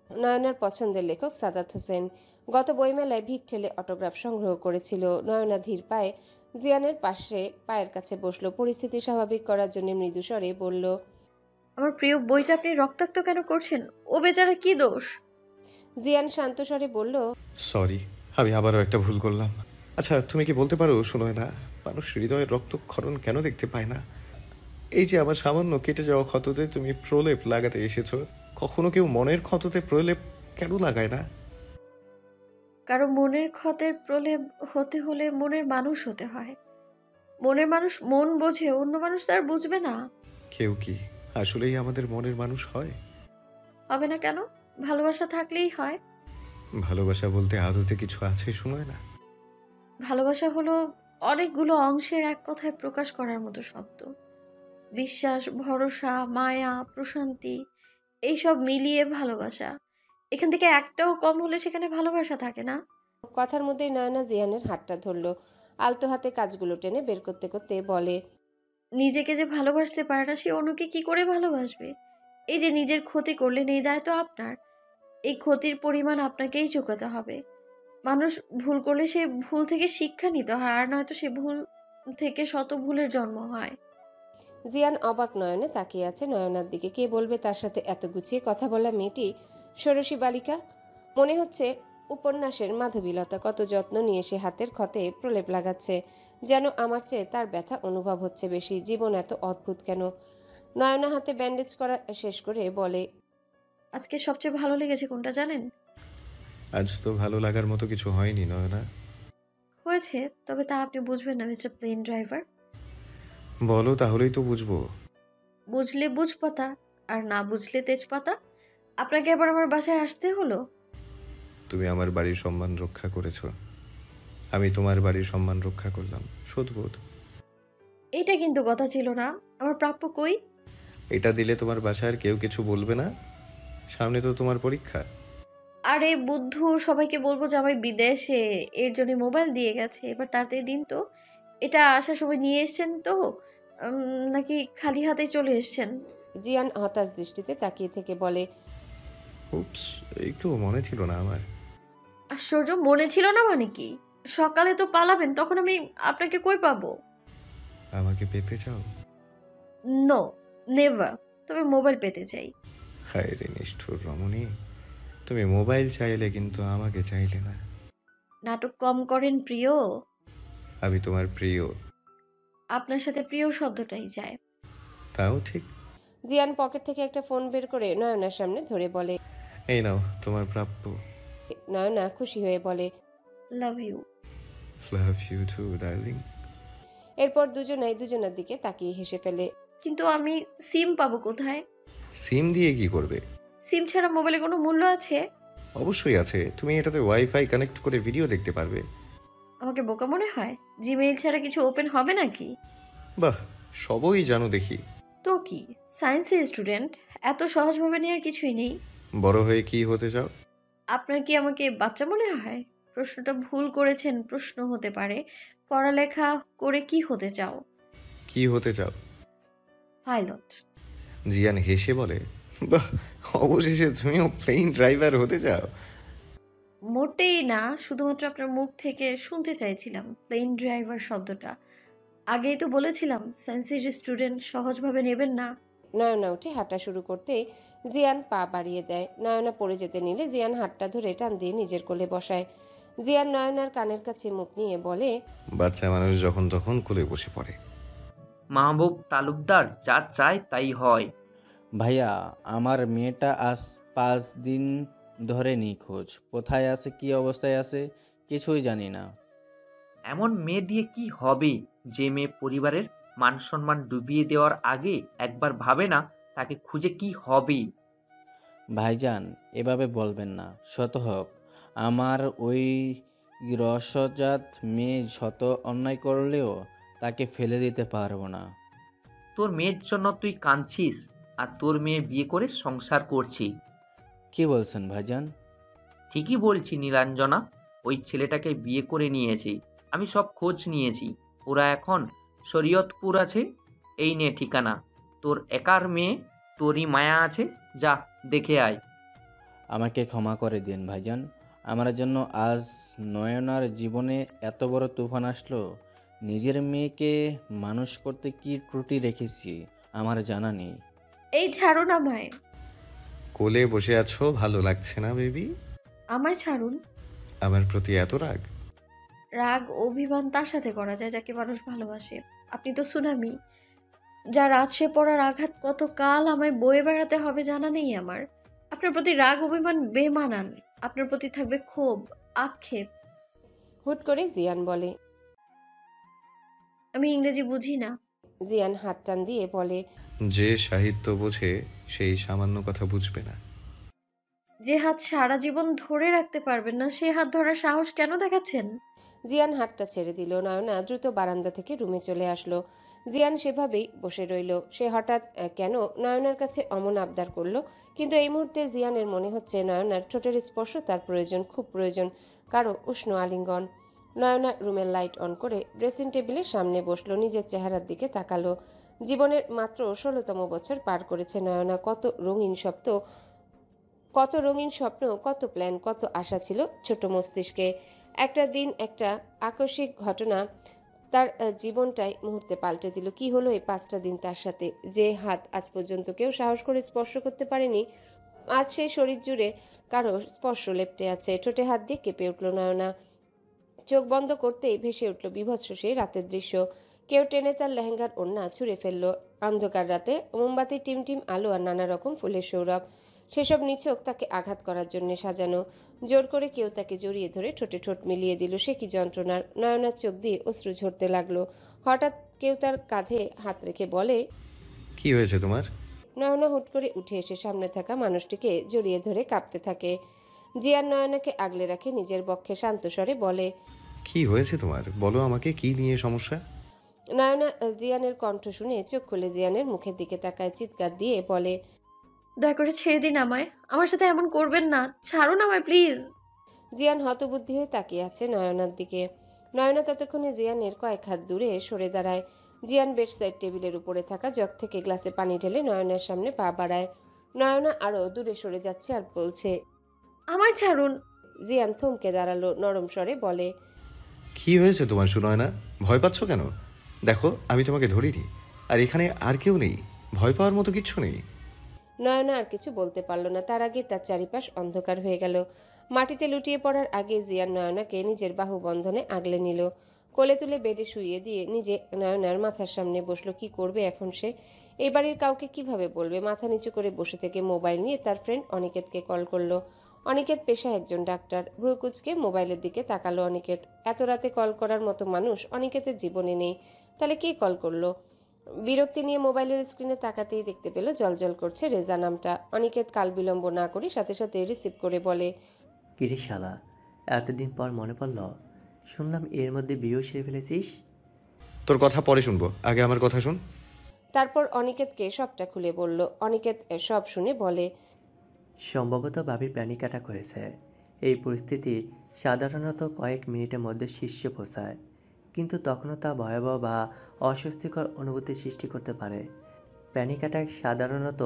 নয়নার পছন্দের লেখক সাদাত হোসেন। গত বইমেলায় ভিড় ঠেলে অটোগ্রাফ সংগ্রহ করেছিল। নয়না ধীর পায়ে জিয়ানের পাশে পায়ের কাছে বসলো। পরিস্থিতি স্বাভাবিক করার জন্য মৃদু স্বরে বলল, আমার প্রিয় বইটা আপনি রক্তাক্ত কেন করছেন? ও বেচারা কি দোষ? জিয়ান শান্ত স্বরে বলল, সরি, আমি আবারও একটা ভুল করলাম। আচ্ছা, তুমি কি বলতে পারো, শোনোয় না, মানুষ হৃদয়ের রক্তক্ষরণ কেন দেখতে পায় না? এই যে আমার সামান্য কেটে যাওয়া ক্ষততে তুমি প্রলেপ লাগাতে এসেছো, কখনো কেউ মনের ক্ষততে প্রলেপ কেন লাগায় না? কারো মনের ক্ষতের প্রলেপ হতে হলে মনের মানুষ হতে হয়। মনের মানুষ মন বোঝে, অন্য মানুষ তার বুঝবে না। কেউ কি আসলেই আমাদের মনের মানুষ হয়? হবে না কেন? ভালোবাসা থাকলেই হয়। ভালোবাসা বলতে আদতে কিছু আছে, শোনোয় না? ভালোবাসা হলো অনেকগুলো অংশের এক কথায় প্রকাশ করার মতো শব্দ। বিশ্বাস, ভরসা, মায়া, প্রশান্তি, এইসব মিলিয়ে ভালোবাসা। এখান থেকে একটাও কম হলে সেখানে ভালোবাসা থাকে না। কথার মধ্যেই নয়না জিয়ানের হাতটা ধরল। আলতো হাতে কাজগুলো টেনে বের করতে করতে বলে, নিজেকে যে ভালোবাসতে পারে না সে অন্যকে কি করে ভালোবাসবে? এই যে নিজের ক্ষতি করলেন, এই দায় তো আপনার। এই ক্ষতির পরিমাণ আপনাকেই চুকাতে হবে। মানুষ ভুল করলে সে ভুল থেকে শিক্ষা নিতে হয়, আর নয়তো সে ভুল থেকে শত ভুলের জন্ম হয়। জিয়ান অবাক নয়নে তাকিয়ে আছে নয়নার দিকে। কে বলবে তার সাথে এত গুছিয়ে কথা বলা মেয়েটি ষোড়শী বালিকা? মনে হচ্ছে উপন্যাসের মাধবীলতা। কত যত্ন নিয়ে সে হাতের ক্ষতে প্রলেপ লাগাচ্ছে। যেন আমার চেয়ে তার ব্যথা অনুভব হচ্ছে বেশি। জীবন এত অদ্ভুত কেন? নয়না হাতে ব্যান্ডেজ করা শেষ করে বলে, আজকে সবচেয়ে ভালো লেগেছে কোনটা জানেন? আজ তো ভালো লাগার মতো কিছু হয়নি নয়না। হয়েছে, তবে তা আপনি বুঝবেন না মিস্টার প্লেন ড্রাইভার। বলো, তাহলেই তো বুঝবো। বুঝলে বুঝপাতা, আর না বুঝলে তেজপাতা। আপনাকে আবার আমার বাসায় আসতে হলো। তুমি আমার বাড়ির সম্মান রক্ষা করেছো, আমি তোমার বাড়ির সম্মান রক্ষা করলাম। শোধবোধ। এটা কিন্তু কথা ছিল না। আমার প্রাপ্য কই? এটা দিলে তোমার বাসার কেউ কিছু বলবে না? সামনে তো তোমার পরীক্ষা। আরে বুদ্ধু, সবাইকে বলবো যে আমি বিদেশে, এর জন্য মোবাইল দিয়ে গেছে। এবার তাড়াতাড়ি দিন তো। এটা আসার সময় নিয়ে এসছেন তো, নাকি খালি হাতেই চলে এসছেন? জিয়ান হতাশ দৃষ্টিতে তাকিয়ে থেকে বলে, উপস, একটু মনে ছিল না আমার। আশ্চর্য, মনে ছিল না মানে কি? সকালে তো পালাবেন, তখন আমি আপনাকে কই পাবো? আমাকে পেতে চাও? No, never. তবে মোবাইল পেতে চাই। হায় রে নিষ্ঠুর রমণী, তুমি মোবাইল চাইলে কিন্তু আমাকে চাইলে না। নাটক কম করেন প্রিয়। আমি তোমার প্রিয়। আপনার সাথে প্রিয় শব্দটাই যায়। তাও ঠিক। জিয়ান পকেট থেকে একটা ফোন বের করে নয়নার সামনে ধরে বলে, এই নাও তোমার প্রাপ্য। নয়না খুশি হয়ে বলে, love you. Love you too darling. এরপর দুজনাই দুজনার দিকে তাকিয়ে হেসে ফেলে। কিন্তু আমি সিম পাবো কোথায়? সিম দিয়ে কি করবে? সিম ছাড়া মোবাইলে কোনো মূল্য আছে? অবশ্যই আছে, তুমি এটাতে ওয়াইফাই কানেক্ট করে ভিডিও দেখতে পারবে। আমাকে বোকা মনে হয়? জিমেইল ছাড়া কিছু ওপেন হবে নাকি? বাহ, সবই জানো দেখি। তো কি, সায়েন্সের স্টুডেন্ট, এত সহজভাবে নেওয়ার কিছুই নেই। বড় হয়ে কি হতে চাও? আপনার কি আমাকে বাচ্চা মনে হয়? প্রশ্নটা ভুল করেছেন। প্রশ্ন হতে পারে পড়ালেখা করে কি হতে চাও? কি হতে চাও? পাইলট। জিয়ান হেসে বলে, বাহ, অবশেষে তুমিও প্লেন ড্রাইভার হতে চাও। মোটেই না, শুধুমাত্র আপনার মুখ থেকে শুনতে চাইছিলাম প্লেন ড্রাইভার শব্দটা। আগেই তো বলেছিলাম সায়েন্সের স্টুডেন্ট সহজভাবে নেবেন না। নয়না উঠে হাঁটা শুরু করতে জিয়ান পা বাড়িয়ে দেয়। নয়না পড়ে যেতে নিলে জিয়ান হাতটা ধরে টান দিয়ে নিজের কোলে বসায়। জিয়ান নয়নার কানের কাছে মুখ নিয়ে বলে, বাচ্চা মানুষ যখন তখন কোলে বসে পড়ে। মাহবুব তালুকদার যা চায় তাই হয়। ভাইয়া, আমার মেয়েটা আজ 5 দিন ধরে নিখোঁজ। কোথায় আছে, কি অবস্থায় আছে কিছুই জানি না। এমন মেয়ে দিয়ে কি হবে যে মেয়ে পরিবারের মান সম্মান ডুবিয়ে দেওয়ার আগে একবার ভাবে না তাকে খুঁজে কি হবে। ভাইজান, এভাবে বলবেন না। শত হোক আমার ওই রসজাত মেয়ে শত অন্যায় করলেও তাকে ফেলে দিতে পারবো না। তোর মেয়ের জন্য তুই কাঁদছিস আর তোর মেয়ে বিয়ে করে সংসার করছি। কি বলছেন ভাইজান? ঠিকই বলছি নীলাঞ্জনা, ওই ছেলেটাকে বিয়ে করে নিয়েছি। আমি সব খোঁজ নিয়েছি, ওরা এখন শরীয়তপুর আছে। এই নে ঠিকানা। তোর একার মেয়ে, তোরই মায়া আছে, যা দেখে আয়। আমাকে ক্ষমা করে দিন ভাইজান। আমার জন্য আজ নয়নার জীবনে এত বড় তুফান আসলো। নিজের মেয়েকে মানুষ করতে কি ত্রুটি রেখেছি আমার জানা নেই। এই ছাড়ুন আমায়। কোলে বসে আছো, ভালো লাগছে না বেবি? আমায় ছাড়ুন। আমার প্রতি এত রাগ? রাগ অভিমান তার সাথে করা যায় যাকে মানুষ ভালোবাসে। আপনি তো সুনামি, যার আছড়ে পড়ার আঘাত কত কাল আমায় বয়ে বেড়াতে হবে জানা নেই আমার। আপনার প্রতি রাগ অভিমান বেমানান। আপনার প্রতি থাকবে ক্ষোভ, আক্ষেপ। হুট করে জিয়ান বলে, আমি ইংরেজি বুঝি না। জিয়ান হাত টান দিয়ে বলে, যে সাহিত্য বোঝে সেই সামান্য কথা বুঝবে না। যে হাত সারা জীবন ধরে রাখতে পারবেন না সে হাত ধরার সাহস কেন দেখাচ্ছেন? জিয়ান হাতটা ছেড়ে দিল। নয়না দ্রুত বারান্দা থেকে রুমে চলে আসলো। জিয়ান সেভাবেই বসে রইল। সে হঠাৎ কেন নয়নার কাছে অমন আবদার করলো, কিন্তু এই মুহূর্তে জিয়ানের মনে হচ্ছে নয়নার ঠোঁটের স্পর্শ তার প্রয়োজন, খুব প্রয়োজন, কারো উষ্ণ আলিঙ্গন। নয়না রুমের লাইট অন করে ড্রেসিং টেবিলের সামনে বসলো, নিজের চেহারার দিকে তাকালো। জীবনের মাত্র 16তম বছর পার করেছে নয়না। কত রঙিন স্বপ্ন, কত প্ল্যান, কত আশা ছিল ছোট মস্তিষ্কে। একটা দিন একটা আকস্মিক ঘটনা তার জীবনটাই মুহূর্তে পাল্টে দিল। কি হলো এই 5টা দিন তার সাথে? যে হাত আজ পর্যন্ত কেউ সাহস করে স্পর্শ করতে পারেনি, আজ সেই শরীর জুড়ে কারো স্পর্শ লেপ্টে আছে। ঠোঁটে হাত দিয়ে কেঁপে উঠল নয়না। চোখ বন্ধ করতেই ভেসে উঠল বিভৎস সেই রাতের দৃশ্য। কেউ টেনে তার লেহেঙ্গার ওড়না ছুঁড়ে ফেললো। অন্ধকার রাতে মোমবাতির টিমটিম আলো আর নানা রকম ফুলের সৌরভ, সেসব নিছক তাকে আঘাত করার জন্য সাজানো। জোর করে কেউ তাকে জড়িয়ে ধরে ঠোঁটে ঠোঁট মিলিয়ে দিল। সে কি যন্ত্রণার! নয়নার চোখ দিয়ে অশ্রু ঝরতে লাগলো। হঠাৎ কেউ তার কাঁধে হাত রেখে বলে, কি হয়েছে তোমার? নয়না হুট করে উঠে এসে সামনে থাকা মানুষটিকে জড়িয়ে ধরে কাঁপতে থাকে। জিয়ান নয়নাকে আগলে রাখে নিজের বক্ষে শান্ত স্বরে বলে, কি হয়েছে তোমার? বলো আমাকে, কি নিয়ে সমস্যা? নয়না জিয়ানের কণ্ঠ শুনে চোখ খুলে জিয়ানের মুখের দিকে তাকায়, চিৎকার দিয়ে বলে, দয়া করে ছেড়ে দিন আমায়। আমার সাথে এমন করবেন না, ছাড়ুন আমায় প্লিজ। জিয়ান হতবুদ্ধি হয়ে তাকিয়ে আছে নয়নার দিকে। নয়না ততক্ষণে জিয়ানের কয়েক হাত দূরে সরে দাঁড়ায়। জিয়ান বেডসাইড টেবিলের উপরে থাকা জগ থেকে গ্লাসে পানি ঢেলে নয়নার সামনে পা বাড়ায়। নয়না আরো দূরে সরে যাচ্ছে আর বলছে, আমায় ছাড়ুন। জিয়ান থমকে দাঁড়ালো, নরম স্বরে বলে, কি হয়েছে তোমার সুনয়না? ভয় পাচ্ছ কেন? দেখো আমি তোমাকে ধরিনি, আর এখানে আর কেউ নেই, ভয় পাওয়ার মতো কিচ্ছু নেই। নয়না আর কিছু বলতে পারল না। তার আগে তার চারিপাশ অন্ধকার হয়ে গেল। মাটিতে লুটিয়ে পড়ার আগে জিয়ান নয়নাকে নিজের বাহু বন্ধনে আগলে নিল, কোলে তুলে বেডে শুইয়ে দিয়ে নিজে নয়নার মাথার সামনে বসলো। কি করবে এখন সে? এই বাড়ির কাউকে কিভাবে বলবে? মাথা নিচু করে বসে থেকে মোবাইল নিয়ে তার ফ্রেন্ড অনিকেতকে কল করলো। অনিকেত পেশায় একজন ডাক্তার। ভ্রুকুচকে মোবাইলের দিকে তাকালো অনিকেত। এত রাতে কল করার মতো মানুষ অনিকেতের জীবনে নেই, তাহলে কে কল করলো? বিরক্তি নিয়ে মোবাইলের স্ক্রিনে তাকাতেই দেখতে পেল জলজল করছে রেজা নামটা। অনিকেত কাল বিলম্ব না করে সাথে সাথে রিসিভ করে বলে, কিরে শালা, এতদিন পর মনে পড়ল? শুনলাম এর মধ্যে বিয়েও সেরে ফেলেছিস। তোর কথা পরে শুনবো, আগে আমার কথা শুন। তারপর অনিকেতকে সবটা খুলে বলল। অনিকেত সব শুনে বলে, সম্ভবত ভাবির প্যানিক অ্যাটাক হয়েছে। এই পরিস্থিতি সাধারণত কয়েক মিনিটের মধ্যে শীর্ষে পৌঁছায়, কিন্তু তখনও তা ভয়াবহ বা অস্বস্তিকর অনুভূতি সৃষ্টি করতে পারে। প্যানিক অ্যাটাক সাধারণত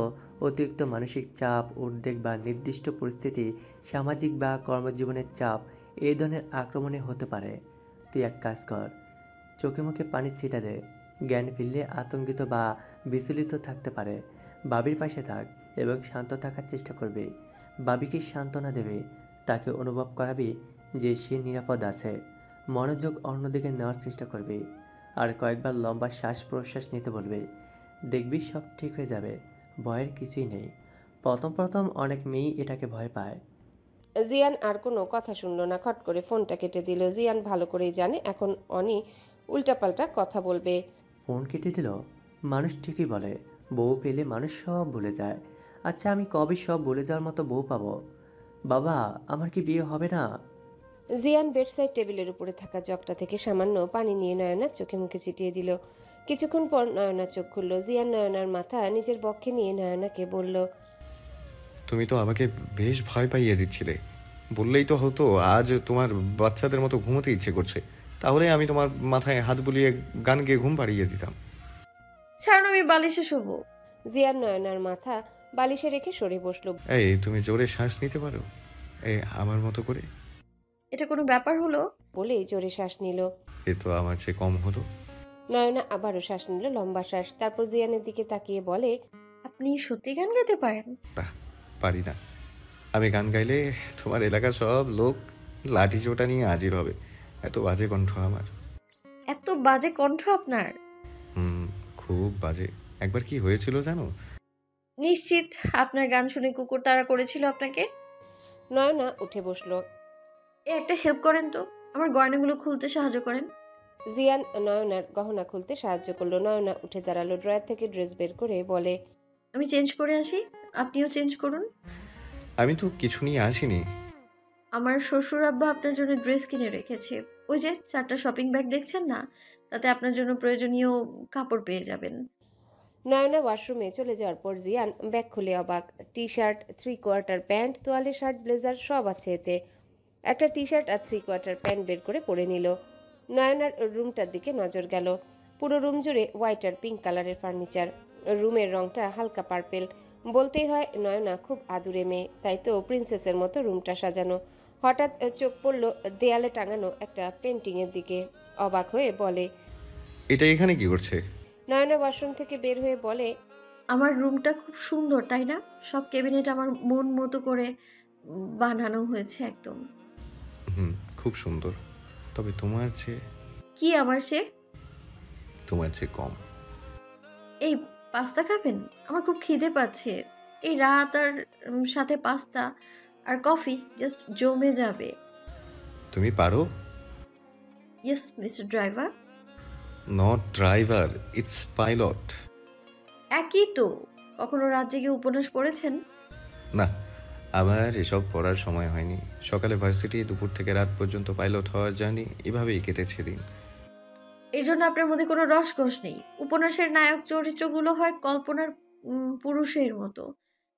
অতিরিক্ত মানসিক চাপ, উদ্বেগ বা নির্দিষ্ট পরিস্থিতি, সামাজিক বা কর্মজীবনের চাপ এই ধরনের আক্রমণে হতে পারে। তুই এক কাজ কর, চোখে মুখে পানির ছিটা দে। জ্ঞান ফিরলে আতঙ্কিত বা বিচলিত থাকতে পারে। বাবির পাশে থাক এবং শান্ত থাকার চেষ্টা করবে। বাবিকে সান্ত্বনা দেবে, তাকে অনুভব করাবি যে সে নিরাপদ আছে। মনোযোগ অন্যদিকে নেওয়ার চেষ্টা করবে, আর কয়েকবার লম্বা শ্বাস প্রশ্বাস নিতে বলবে। দেখবি সব ঠিক হয়ে যাবে, ভয়ের কিছুই নেই। প্রথম প্রথম অনেক মেয়েই এটাকে ভয় পায়। জিয়ান আর কোনো কথা শুনল না, খট করে ফোনটা কেটে দিল। জিয়ান ভালো করেই জানে এখন অনি উল্টাপাল্টা কথা বলবে। ফোন কেটে দিল? মানুষ ঠিকই বলে, বউ পেলে মানুষ সব ভুলে যায়। আচ্ছা, আমি কবে সব ভুলে যাওয়ার মতো বউ পাবো? বাবা, আমার কি বিয়ে হবে না? জিয়ান বেডসাইড টেবিলের উপরে থাকা জগটা থেকে সামান্য পানি নিয়ে নয়নার চোখে মুখে ছিটিয়ে দিল। কিছুক্ষণ পর নয়না চোখ খুলল। জিয়ান নয়নার মাথা নিজের বক্ষে নিয়ে নয়নাকে বলল, তুমি তো আমাকে বেশ ভয় পাইয়ে দিচ্ছিলে। বললেই তো হতো আজ তোমার বাচ্চাদের মতো ঘুমোতে ইচ্ছে করছে, তাহলে আমি তোমার মাথায় হাত বুলিয়ে গান গেয়ে ঘুম পাড়িয়ে দিতাম। ছাড়ুন, আমি বালিশে শোবো। জিয়ান নয়নার মাথা বালিশে রেখে সরে বসলো। এই, তুমি জোরে শ্বাস নিতে পারো আমার মতো করে? এটা কোনো ব্যাপার হলো? বলেই জোরে শ্বাস নিল। এ তো আমার চেয়ে কম হলো। নয়না আবারও শ্বাস নিল, লম্বা শ্বাস। তারপর জিয়ানের দিকে তাকিয়ে বলে, আপনি সত্যি গান গাইতে পারেন? পারি না। আমি গান গাইলে তোমার এলাকার সব লোক লাঠি চোটা নিয়ে হাজির হবে, এত বাজে কণ্ঠ আমার। এত বাজে কণ্ঠ আপনার? খুব বাজে। একবার কি হয়েছিল জানো? নিশ্চিত আপনার গান শুনে কুকুর তাড়া করেছিল আপনাকে? নয়না উঠে বসলো। একটা হেল্প করেন তো, আমার গয়নাগুলো খুলতে সাহায্য করেন। জিয়ান নয়নার গহনা খুলতে সাহায্য করলো। নয়না উঠে দাঁড়ালো, ড্রয়ার থেকে ড্রেস বের করে বলে, আমি চেঞ্জ করে আসি, আপনিও চেঞ্জ করুন। আমি তো কিছু নিয়ে আসিনি। আমার শ্বশুর আব্বা আপনার জন্য ড্রেস কিনে রেখেছে। ওই যে 4টা শপিং ব্যাগ দেখছেন না, তাতে আপনার জন্য প্রয়োজনীয় কাপড় পেয়ে যাবেন। নয়না ওয়াশরুমে চলে যাওয়ার পর জিয়ান ব্যাগ খুলে অবাক। টি শার্ট, 3/4 প্যান্ট, তোয়ালে, শার্ট, ব্লেজার সব আছে এতে। একটা টি শার্ট আর 3/4 প্যান্ট বের করে পরে নিল। নয়নার রুমটার দিকে নজর গেল। পুরো রুম জুড়ে হোয়াইট আর পিঙ্ক কালারের ফার্নিচার। রুমের রংটা হালকা পার্পেল। বলতেই হয় নয়না খুব আদুরে মেয়ে, তাই তো প্রিন্সেসের মতো রুমটা সাজানো। হঠাৎ চোখ পড়ল দেয়ালে টাঙানো একটা পেন্টিংয়ের দিকে। অবাক হয়ে বলে, এটা এখানে কি করছে? নয়না ওয়াশরুম থেকে বের হয়ে বলে, আমার রুমটা খুব সুন্দর তাই না? সব ক্যাবিনেট আমার মন মতো করে বানানো হয়েছে একদম। খুব সুন্দর, তবে তোমার চেয়ে। কি আমার চেয়ে? তোমার চেয়ে কম। এই পাস্তা খাবেন? আমার খুব খিদে পাচ্ছে। এই রাত আর সাথে পাস্তা আর কফি জাস্ট জমে যাবে। তুমি পারো? Yes mister driver. Not driver, it's pilot. একই তো। কখনো রাত জেগে উপন্যাস পড়েছেন? না, আমার এসব পড়ার সময় হয়নি। সকালে ভার্সিটি, দুপুর থেকে রাত পর্যন্ত পাইলট হওয়ার জার্নি, এভাবেই কেটেছে দিন। এর জন্য আপনার মধ্যে কোনো রসকস নেই। উপন্যাসের নায়ক চরিত্রগুলো হয় কল্পনার পুরুষের মতো।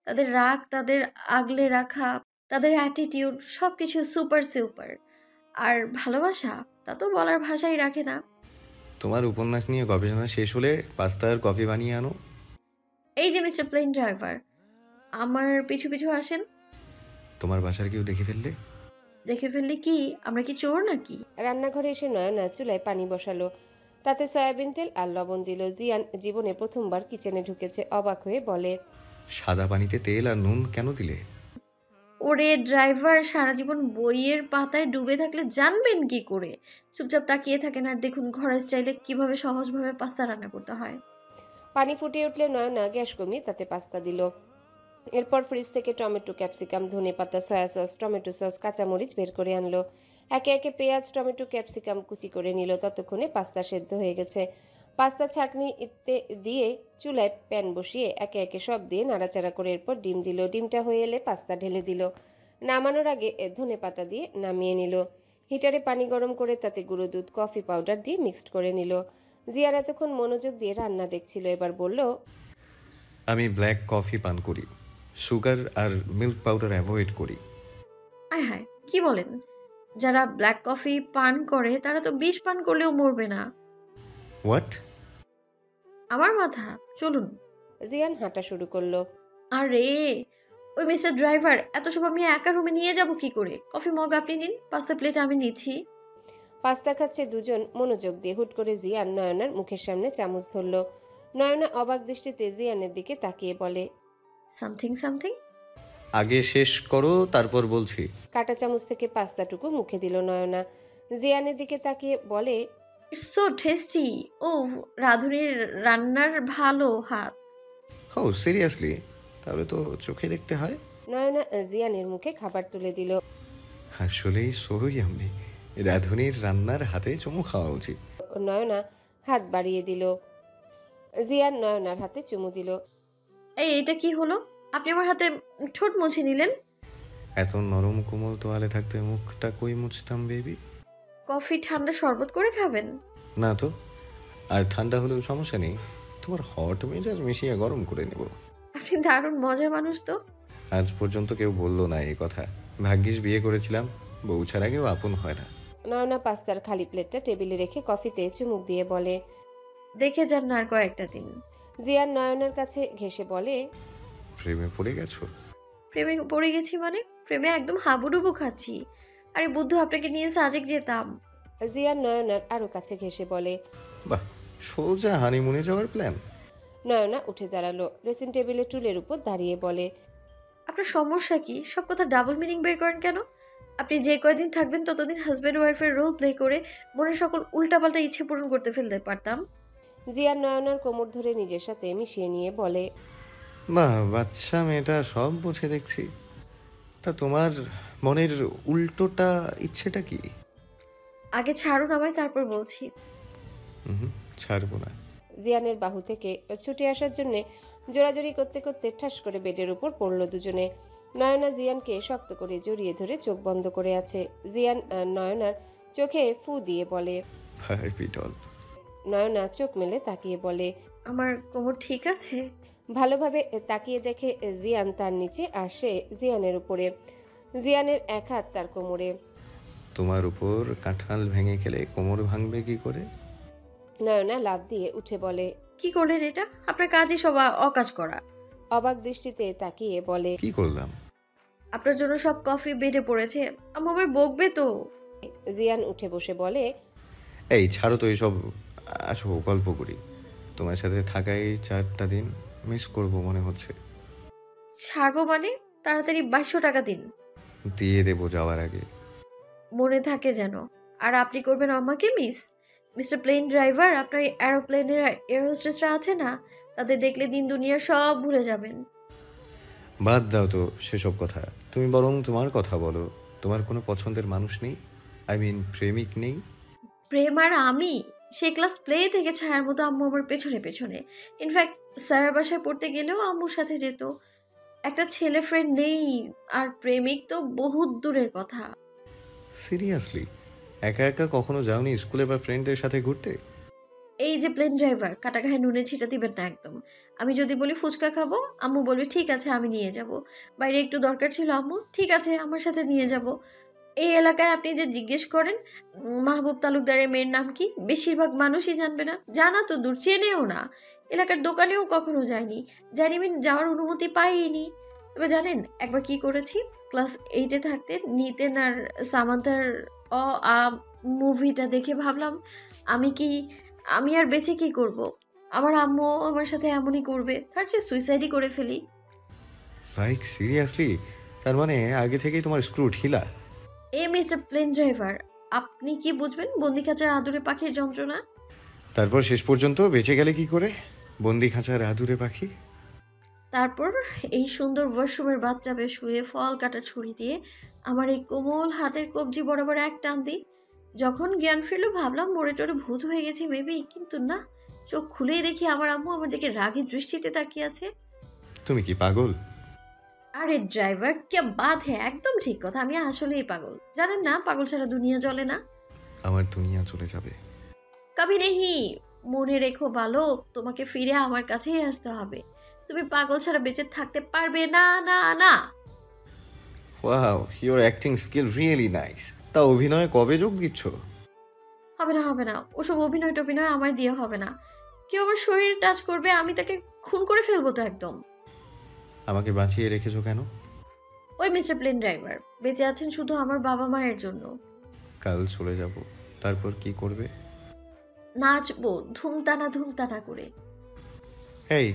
তাদের রাগ, তাদের আগলে রাখা, তাদের অ্যাটিটিউড সব কিছু সুপার সুপার। আর ভালোবাসা, তা তো বলার ভাষাই রাখে না। তোমার উপন্যাস নিয়ে গবেষণা শেষ হলে পাস্তা আর কফি বানিয়ে আনো। এই যে মিস্টার প্লেন ড্রাইভার, আমার পিছু পিছু আসেন। তোমার বাসার কেউ দেখে ফেললে? দেখে ফেললে কি? আমরা কি চোর নাকি? রান্নাঘরে এসে নয়না চুলায় পানি বসালো, তাতে সয়াবিন তেল আর লবণ দিল। জিয়ান জীবনে প্রথমবার কিচেনে ঢুকেছে। অবাক হয়ে বলে, সাদা পানিতে তেল আর নুন কেন দিলে? ওরে ড্রাইভার, সারা জীবন বইয়ের পাতায় ডুবে থাকলে জানবেন কি করে? চুপচাপ তাকিয়ে থাকেন আর দেখুন ঘরের স্টাইলে কিভাবে সহজভাবে পাস্তা রান্না করতে হয়। পানি ফুটে উঠলে নয়না গ্যাস কমিয়ে তাতে পাস্তা দিল। এরপর ফ্রিজ থেকে টমেটো, ক্যাপসিকাম, ধনেপাতা, সয়া সস, টমেটো সস, কাঁচামরিচ বের করে আনলো। একে একে পেঁয়াজ, টমেটো, ক্যাপসিকাম কুচি করে নিল। ততক্ষণে পাস্তা সেদ্ধ হয়ে গেছে। পাস্তা ছাঁকনিতে দিয়ে চুলায় প্যান বসিয়ে একে একে সব দিয়ে নাড়াচাড়া করে এরপর ডিম দিল। ডিমটা হয়ে এলে পাস্তা ঢেলে দিল। নামানোর আগে ধনেপাতা দিয়ে নামিয়ে নিল। হিটারে পানি গরম করে তাতে গুঁড়ো দুধ, কফি পাউডার দিয়ে মিক্সড করে নিল। জিয়ার এতক্ষণ মনোযোগ দিয়ে রান্না দেখছিল, এবার বলল, আমি ব্ল্যাক কফি পান করি, সুগার আর মিল্ক পাউডার অ্যাভয়েড করি। আয় হায়, কি বলেন? যারা ব্ল্যাক কফি পান করে তারা তো বিষ পান করলেও মরবে না। হোয়াট? আমার মাথা, চলুন। জিয়ান হাঁটা শুরু করলো। আরে ওই মিস্টার ড্রাইভার, এত সব আমি একা রুমে নিয়ে যাব কি করে? কফি মগ আপনি নিন, পাস্তা প্লেট আমি নিচ্ছি। পাস্তা খাচ্ছে দুজন মনোযোগ দিয়ে। হুট করে জিয়ান নয়নার মুখের সামনে চামচ ধরল। নয়না অবাক দৃষ্টিতে জিয়ানের দিকে তাকিয়ে বলে, সামথিং সামথিং। আগে শেষ করো, তারপর বলছি। কাঁটা চামচ থেকে পাস্তাটুকু মুখে দিল নয়না। জিয়ানের দিকে তাকিয়ে বলে, ইটস সো টেস্টি। ও, রাঁধুনির রান্নার ভালো হাত। ও সিরিয়াসলি? তাহলে তো চোখে দেখতে হয়। নয়না জিয়ানের মুখে খাবার তুলে দিল। আসলেই সই আমি রাঁধুনির রান্নার হাতে চুমু খাওয়া উচিত। নয়না হাত বাড়িয়ে দিল। জিয়ান নয়নার হাতে চুমু দিল। এটা কি হলো? আপনি আমার হাতে ঠোঁট মুছে নিলেন। এত নরম কোমল তোয়ালে থাকতে মুখটা কই মুছতাম বেবি? কফি ঠান্ডা শরবত করে খাবেন? না তো, আর ঠান্ডা হলেও সমস্যা নেই, তোমার হট মেজাজ মিশিয়ে গরম করে নেব। আপনি দারুণ মজার মানুষ তো। আজ পর্যন্ত কেউ বললো না এই কথা। ভাগ্যিস বিয়ে করেছিলাম, বউ ছাড়া কেউ আপন হয় না। নয়না পাস্তার খালি প্লেটটা টেবিলে রেখে কফিতে চুমুক দিয়ে বলে, দেখে যান না আর কয়েকটা দিন। জিয়ান নয়নার কাছে ঘেঁষে বলে, প্রেমে পড়ে গেছো? প্রেমে পড়ে গেছি মানে? প্রেমে একদম হাবুডুবু খাচ্ছি। আরে বুদ্ধু, আপনাকে নিয়ে সাজেক যেতাম। জিয়ান নয়নার আরো কাছে ঘেঁষে বলে, বাহ, সোজা হানিমুনে যাওয়ার প্ল্যান। নয়না উঠে দাঁড়ালো। ড্রেসিং টেবিলে টুলের উপর দাঁড়িয়ে বলে, আপনার সমস্যা কি? সব কথা ডাবল মিনিং বের করেন কেন? আপনি যে কয়দিন থাকবেন ততদিন হাজব্যান্ড ওয়াইফের রোল প্লে করে মনের সকল উল্টাপাল্টা ইচ্ছে পূরণ করতে ফেলতে পারতাম। জিয়ান নয়নার কোমর ধরে নিজের সাথে মিশিয়ে নিয়ে বলে, বাহ, বাচ্চা মেয়েটা সব বুঝে দেখছি। তা তোমার মনের উল্টোটা ইচ্ছেটা কি? আগে ছাড়ুন আমায়, তারপর বলছি। ছাড়বো না। জিয়ানের বাহু থেকে ছুটে আসার জন্য জোরাজোরি করতে করতে ঠাস করে বেডের উপর পড়ল দুজনে। নয়না জিয়ানকে শক্ত করে জড়িয়ে ধরে চোখ বন্ধ করে আছে। জিয়ান নয়নার চোখে ফু দিয়ে বলে, নয়না চোখ মেলে তাকিয়ে বলে, আমার কোমর ঠিক আছে? ভালোভাবে তাকিয়ে দেখে জিয়ান তার নিচে আসে জিয়ানের উপরে। জিয়ানের এক হাত তার কোমরে। তোমার উপর কাঁঠাল ভেঙে খেলে কোমর ভাঙবে কি করে? নয়না লাফ দিয়ে উঠে বলে, কি করলেন এটা? আপনার কাজই সব অকাজ করা। অবাক দৃষ্টিতে তাকিয়ে বলে, কি করলাম? আপনার জন্য সব কফি বেডে পড়েছে। আম্মু আমায় বকবে তো। জিয়ান উঠে বসে বলে, এই ছাড়ো তো এইসব, আসো গল্প করি। তোমার সাথে থাকাই 4টা দিন মিস করব মনে হচ্ছে। ছাড়বো মানে? তাড়াতাড়ি 2200 টাকা দিন। দিয়ে দেবো যাওয়ার আগে। মনে থাকে যেন। আর আপনি করবেন আমাকে মিস? মিস্টার প্লেন ড্রাইভার, আপনার এরোপ্লেনের এয়ার হোস্টেসরা আছে না, তাদের দেখলে দিন দুনিয়ার সব ভুলে যাবেন। বাদ দাও তো সেসব কথা, তুমি বরং তোমার কথা বলো। তোমার কোনো পছন্দের মানুষ নেই? আই মিন প্রেমিক নেই? প্রেম আর আমি? সে ক্লাস প্লে থেকে ছায়ার মতো আম্মু আমার পেছনে পেছনে। ইনফ্যাক্ট স্যারের বাসায় পড়তে গেলেও আম্মুর সাথে যেত। একটা ছেলে ফ্রেন্ড নেই, আর প্রেমিক তো বহুত দূরের কথা। সিরিয়াসলি? একা একা কখনো যাওনি স্কুলে বা ফ্রেন্ডদের সাথে ঘুরতে? এই যে প্লেন ড্রাইভার, কাটা গায়ে নুনে ছিটা দিবেন না একদম। আমি যদি বলি ফুচকা খাবো, আম্মু বলবে ঠিক আছে আমি নিয়ে যাব। বাইরে একটু দরকার ছিল আম্মু, ঠিক আছে আমার সাথে নিয়ে যাব। এই এলাকায় আপনি যে জিজ্ঞেস করেন মাহবুব তালুকদারের মেয়ের নাম কি, বেশিরভাগ মানুষই জানবে না। জানা তো দূর, চেনেও না। এলাকার দোকানেও কখনো যায়নি, জানিবেন যাওয়ার অনুমতি পাইনি। তবে জানেন একবার কি করেছি? ক্লাস 8-এ থাকতে নিতেন আর সামান্তার মুভিটা দেখে ভাবলাম আমি আর বেঁচে কি করব? আমার আম্মু আমার সাথে এমনই করবে, তার চেয়ে সুইসাইডই করে ফেলি। Like seriously? তার মানে আগে থেকেই তোমার স্ক্রু ঢিলা। এ মিস্টার প্লেন ড্রাইভার, আপনি কি বুঝবেন বন্দি খাঁচার আদুরে পাখির যন্ত্রণা? তারপর শেষ পর্যন্ত বেঁচে গেলে কি করে? বন্দি খাঁচার আদুরে পাখি। তারপর এই সুন্দর ওয়াশরুমের বাথটাবে শুয়ে ফল কাটা ছুরি দিয়ে আমার এই কোমল হাতের কবজি বরাবর এক টান দিই। যখন জ্ঞান ফিরল ভাবলাম মোড়ে টোরে ভূত হয়ে গেছি মেবি, কিন্তু না, চোখ খুলেই দেখি আমার আম্মু আমার দিকে রাগী দৃষ্টিতে তাকিয়ে আছে। তুমি কি পাগল? আরে ড্রাইভার কে বাত হ্যাঁ, একদম ঠিক কথা, আমি আসলেই পাগল। জানেন না, পাগল ছাড়া দুনিয়া চলে না। আমার দুনিয়া চলে যাবে। কবি নেহি, মনে রেখো বালক, তোমাকে ফিরে আমার কাছেই আসতে হবে। তুমি পাগল ছাড়া বেঁচে থাকতে পারবে না না না। Wow, your acting skill really nice. তা অভিনয়ে কবে যোগ দিচ্ছ? হবে না হবে না, ওসব অভিনয় টভিনয় আমায় দিয়ে হবে না। কেউ আমার শরীরে টাচ করবে, আমি তাকে খুন করে ফেলবো তো একদম। আমাকে বাঁচিয়ে রেখেছো কেন? ওই মিস্টার প্লেন ড্রাইভার, বেঁচে আছেন শুধু আমার বাবা মায়ের জন্য। কাল চলে যাব, তারপর কি করবে? নাচবো ধুমতানা ধুমতানা করে। এই,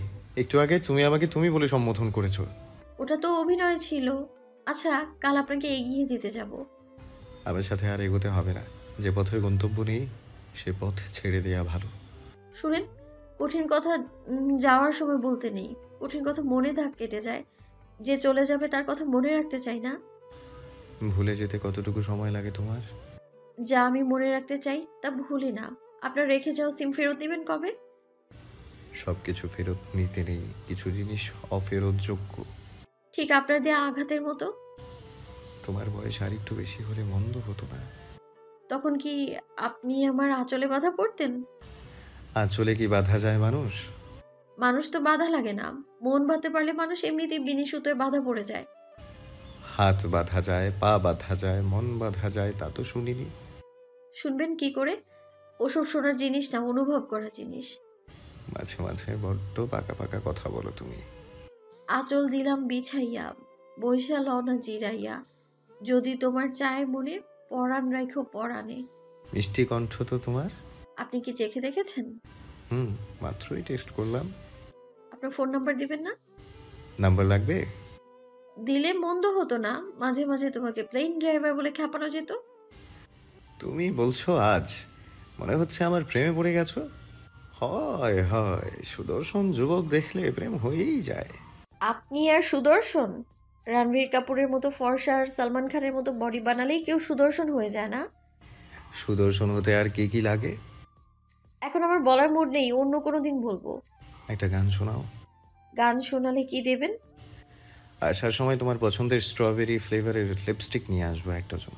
একটু আগে তুমি আমাকে তুমি বলে সম্বোধন করেছো। ওটা তো অভিনয় ছিল। আচ্ছা, কাল আপনাকে এগিয়ে দিতে যাব। আমার সাথে আর এগোতে হবে না। যে পথের গন্তব্য নেই সে পথ ছেড়ে দেয়া ভালো। শুনেন, কঠিন কথা যাওয়ার সময় বলতে নেই। কঠিন কথা মনে দাগ কেটে যায়। যে চলে যাবে তার কথা মনে রাখতে চাই না। ভুলে যেতে কতটুকু সময় লাগে তোমার? যা আমি মনে রাখতে চাই তা ভুলি না। আপনার রেখে যাওয়া সিম ফেরত নেবেন কবে? সবকিছু ফেরত নিতে নেই, কিছু জিনিস অফেরতযোগ্য। ঠিক আপনার দেয়া আঘাতের মতো। তোমার বয়স আর একটু বেশি হলে মন্দ হতো না। তখন কি আপনি আমার আঁচলে বাধা পড়তেন? আঁচলে কি বাধা যায় মানুষ? মানুষ তো বাধা লাগে না, মন বাঁধতে পারলে মানুষ এমনিতেই বিনি সুতোয় বাধা পড়ে যায়। হাত বাঁধা যায়, পা বাঁধা যায়, মন বাঁধা যায়, তা তো শুনিনি। শুনবেন কি করে? ওসব শোনার জিনিস না, অনুভব করার জিনিস। মাঝে মাঝে বড্ড পাকা পাকা কথা বলো তুমি। আঁচল দিলাম বিছাইয়া, বৈশা লওনা জিরাইয়া, যদি তোমার চায় মনে, পরাণ রাখো পরাণে। মিষ্টি কণ্ঠ তো তোমার। আপনি কি চেখে দেখেছেন? মাত্রই টেস্ট করলাম। আপনার ফোন নাম্বার দিবেন না? নাম্বার লাগবে? দিলে মন্দ হতো না, মাঝে মাঝে তোমাকে প্লেন ড্রাইভার বলে খ্যাপানো যেত। তুমি বলছো আজ? মনে হচ্ছে আমার প্রেমে পড়ে গেছো। হয় হয়, সুদর্শন যুবক দেখলে প্রেম হয়েই যায়। আপনি আর সুদর্শন? রণবীর কাপুরের মতো ফর্সা আর সালমান খানের মতো বডি বানালেই কেউ সুদর্শন হয়ে যায় না? সুদর্শন হতে আর কি কি লাগে? এখন আমার বলার মুড নেই, অন্য কোনো দিন বলবো। একটা গান শোনাও। গান শোনালে কি দেবেন? আসার সময় তোমার পছন্দের স্ট্রবেরি ফ্লেভারের লিপস্টিক নিয়ে আসবো এক ডজন।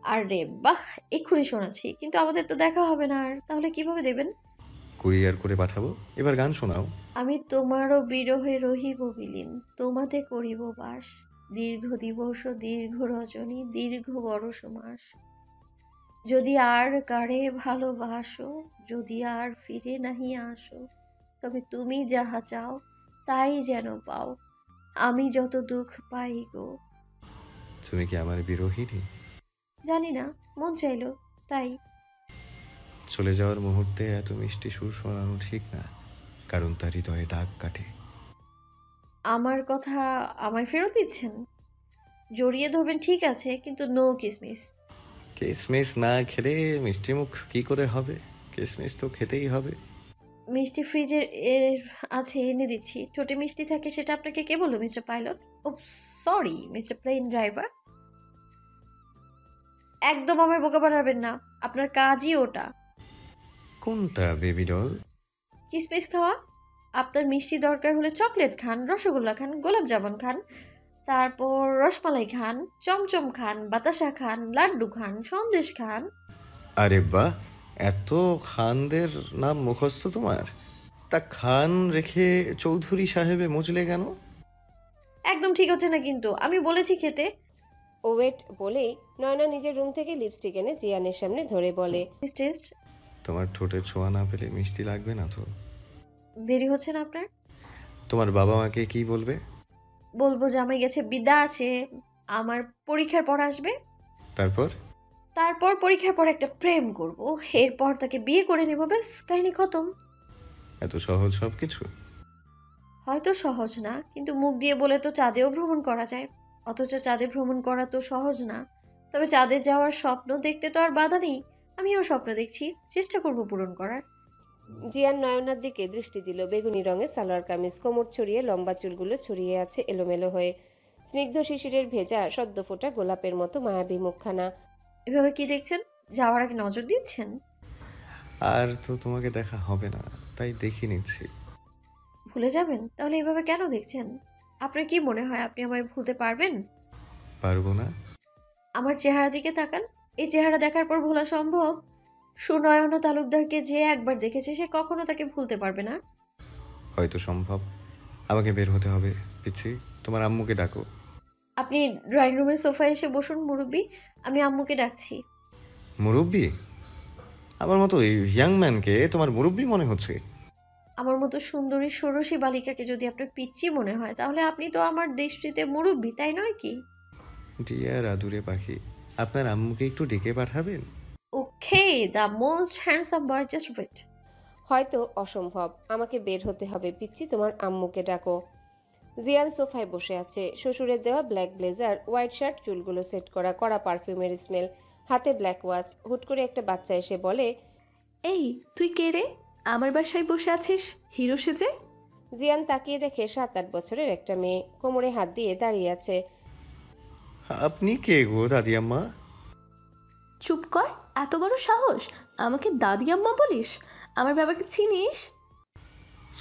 আরে বাহ, এক্ষুনি শোনাচ্ছি, কিন্তু আমাদের তো দেখা হবে না আর, তাহলে কিভাবে দেবেন? কুরিয়ার করে পাঠাবো। এবার গান শোনাও। আমি তোমারও বিরহে রহিব বিলীন, তোমাতে করিব বাস, দীর্ঘ দিবস ও দীর্ঘ রজনী, দীর্ঘ বরষ মাস। যদি আর কারে ভালোবাসো, যদি আর ফিরে নাহি আসো, তবে তুমি যাহা চাও তাই যেন পাও, আমি যত দুঃখ পাই গো। তুমি কি আমার বিরোহিনী? জানি না, মন চাইলো তাই। চলে যাওয়ার মুহূর্তে এত মিষ্টি সুর শোনানো ঠিক না, কারণ তার হৃদয়ে দাগ কাটে। আমার কথা আমায় ফেরত দিচ্ছেন? জড়িয়ে ধরবেন ঠিক আছে, কিন্তু নো কিসমিস। কিসমিস না খেলে মিষ্টি মুখ কি করে হবে? কিসমিস তো খেতেই হবে। মিষ্টি ফ্রিজের আছে, এনে দিচ্ছি। ঠোঁটে মিষ্টি থাকে সেটা আপনাকে কে বললো মিস্টার পাইলট? ও সরি মিস্টার প্লেন ড্রাইভার। একদম আমায় বোকা বানাবেন না, আপনার কাজই ওটা। কোনটা বেবি ডল? কিসমিস খাওয়া। আপনার মিষ্টি দরকার হলে চকলেট খান, রসগোল্লা খান, গোলাপ জামুন খান, তারপর রসমালাই খান, চমচম খান, বাতাসা খান, লাড্ডু খান, সন্দেশ খান। আরে বাহ, এত খানদের নাম মুখস্থ তোমার। তা খান রেখে চৌধুরী সাহেবে মুজলে কেন? একদম ঠিক হচ্ছে না কিন্তু, আমি বলেছি খেতে। ওয়েট বলেই নয়না নিজের রুম থেকে লিপস্টিক এনে জিয়ানের সামনে ধরে বলে, টেস্ট। তোমার ঠোঁটে ছোঁয়া না পেলে মিষ্টি লাগবে না তো? দেরি হচ্ছে না আপনার? তোমার বাবা মাকে কি বলবে? বলবো জামাই গেছে বিদ্যা আছে, আমার পরীক্ষার পর আসবে। তারপর পরীক্ষার পর একটা প্রেম করব, এরপর তাকে বিয়ে করে নেব, ব্যাস কাহিনী খতম। এত সহজ সব কিছু? হয়তো সহজ না, কিন্তু মুখ দিয়ে বলে তো চাঁদেও ভ্রমণ করা যায়। অথচ চাঁদে ভ্রমণ করা তো সহজ না। তবে চাঁদে যাওয়ার স্বপ্ন দেখতে তো আর বাধা নেই। আমিও স্বপ্ন দেখছি, চেষ্টা করব পূরণ করার। জিয়ান নয়নার দিকে দৃষ্টি দিল। বেগুনি রঙের সালোয়ার কামিজ, কোমর ছড়িয়ে, লম্বা চুলগুলো ছড়িয়ে আছে এলোমেলো হয়ে। স্নিগ্ধ শিশিরের ভেজা সদ্য ফোটা গোলাপের মতো মায়াবী মুখখানা। এভাবে কি দেখছেন? যাওয়ার আগে নজর দিচ্ছেন? আর তো তোমাকে দেখা হবে না, তাই দেখি নিচ্ছি। ভুলে যাবেন? তাহলে এভাবে কেন দেখছেন? আপনার কি মনে হয় আপনি আমায় ভুলতে পারবেন? পারবো না? আমার চেহারা দিকে তাকান। এই চেহারা দেখার পর ভোলা সম্ভব? সুনয়না তালুকদারকে যে একবার দেখেছে সে কখনো তাকে ভুলতে পারবে না। হয়তো সম্ভব। আমাকে বের হতে হবে। পিচ্ছি, তোমার আম্মুকে ডাকো। আপনি ড্রয়িং রুমের সোফায় এসে বসুন মুরব্বি, আমি আম্মুকে ডাকছি। মুরব্বি? আমার মতো ইয়াং ম্যানকে তোমার মুরব্বি মনে হচ্ছে? আমার মতো সুন্দরী ষোড়শী বালিকাকে যদি আপনার পিচ্চি মনে হয় তাহলে আপনি তো আমার দৃষ্টিতে মুরব্বি, তাই নয় কি? ডিয়ার আদুরে পাখি, আপনার আম্মুকে একটু ডেকে পাঠাবেন? Okay, the most handsome boy, just wait. হয়তো অসম্ভব। আমাকে বের হতে হবে। পিচ্ছি, তোমার আম্মুকে ডাকো। জিয়ান সোফায় বসে আছে। শ্বশুরের দেওয়া ব্ল্যাক ব্লেজার, হোয়াইট শার্ট, চুলগুলো সেট করা, কড়া পারফিউমের স্মেল, হাতে ব্ল্যাক ওয়াচ। হুট করে একটা বাচ্চা এসে বলে, এই তুই কে রে? আমার বাসায় বসে আছিস হিরো সেজে? জিয়ান তাকিয়ে দেখে 7-8 বছরের একটা মেয়ে কোমরে হাত দিয়ে দাঁড়িয়ে আছে। আপনি কে গো দাদি আম্মা? চুপ কর, এত বড় সাহস আমাকে দাদি আম্মা বলিস? আমার বাবাকে চিনিস?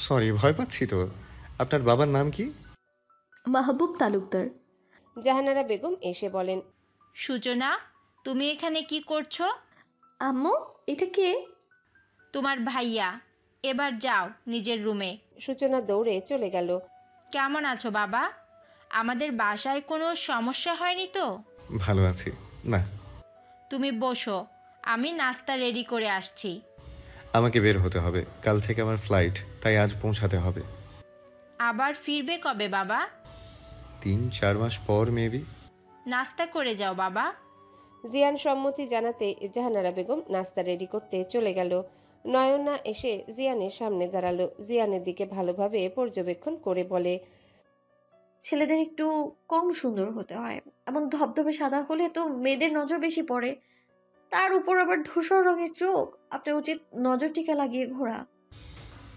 সরি, ভয় পাচ্ছি তো। আপনার বাবার নাম কি? মাহবুব তালুকদার। জাহানারা বেগম এসে বলেন, সূচনা, তুমি এখানে কি করছো? আম্মু, এটা কে? তোমার ভাইয়া। এবার যাও নিজের রুমে। সূচনা দৌড়ে চলে গেল। কেমন আছো বাবা? আমাদের বাসায় কোনো সমস্যা হয়নি তো? ভালো আছি। না। তুমি বসো, আমি নাস্তা রেডি করে আসছি। আমাকে বের হতে হবে। কাল থেকে আমার ফ্লাইট, তাই আজ পৌঁছাতে হবে। আবার ফিরবে কবে বাবা? 3-4 মাস পর মেবি। নাস্তা করে যাও বাবা। জিয়ান সম্মতি জানাতে জাহানারা বেগম নাস্তা রেডি করতে চলে গেল। নয়না এসে জিয়ানের সামনে দাঁড়ালো। জিয়ানের দিকে ভালোভাবে পর্যবেক্ষণ করে বলে, ছেলেদের একটু কম সুন্দর হতে হয়। এমন ধবধবে সাদা হলে তো মেয়েদের নজর বেশি পড়ে। তার উপর আবার ধূসর রঙের চোখ। আপনার উচিত নজর টিকা লাগিয়ে ঘোরা।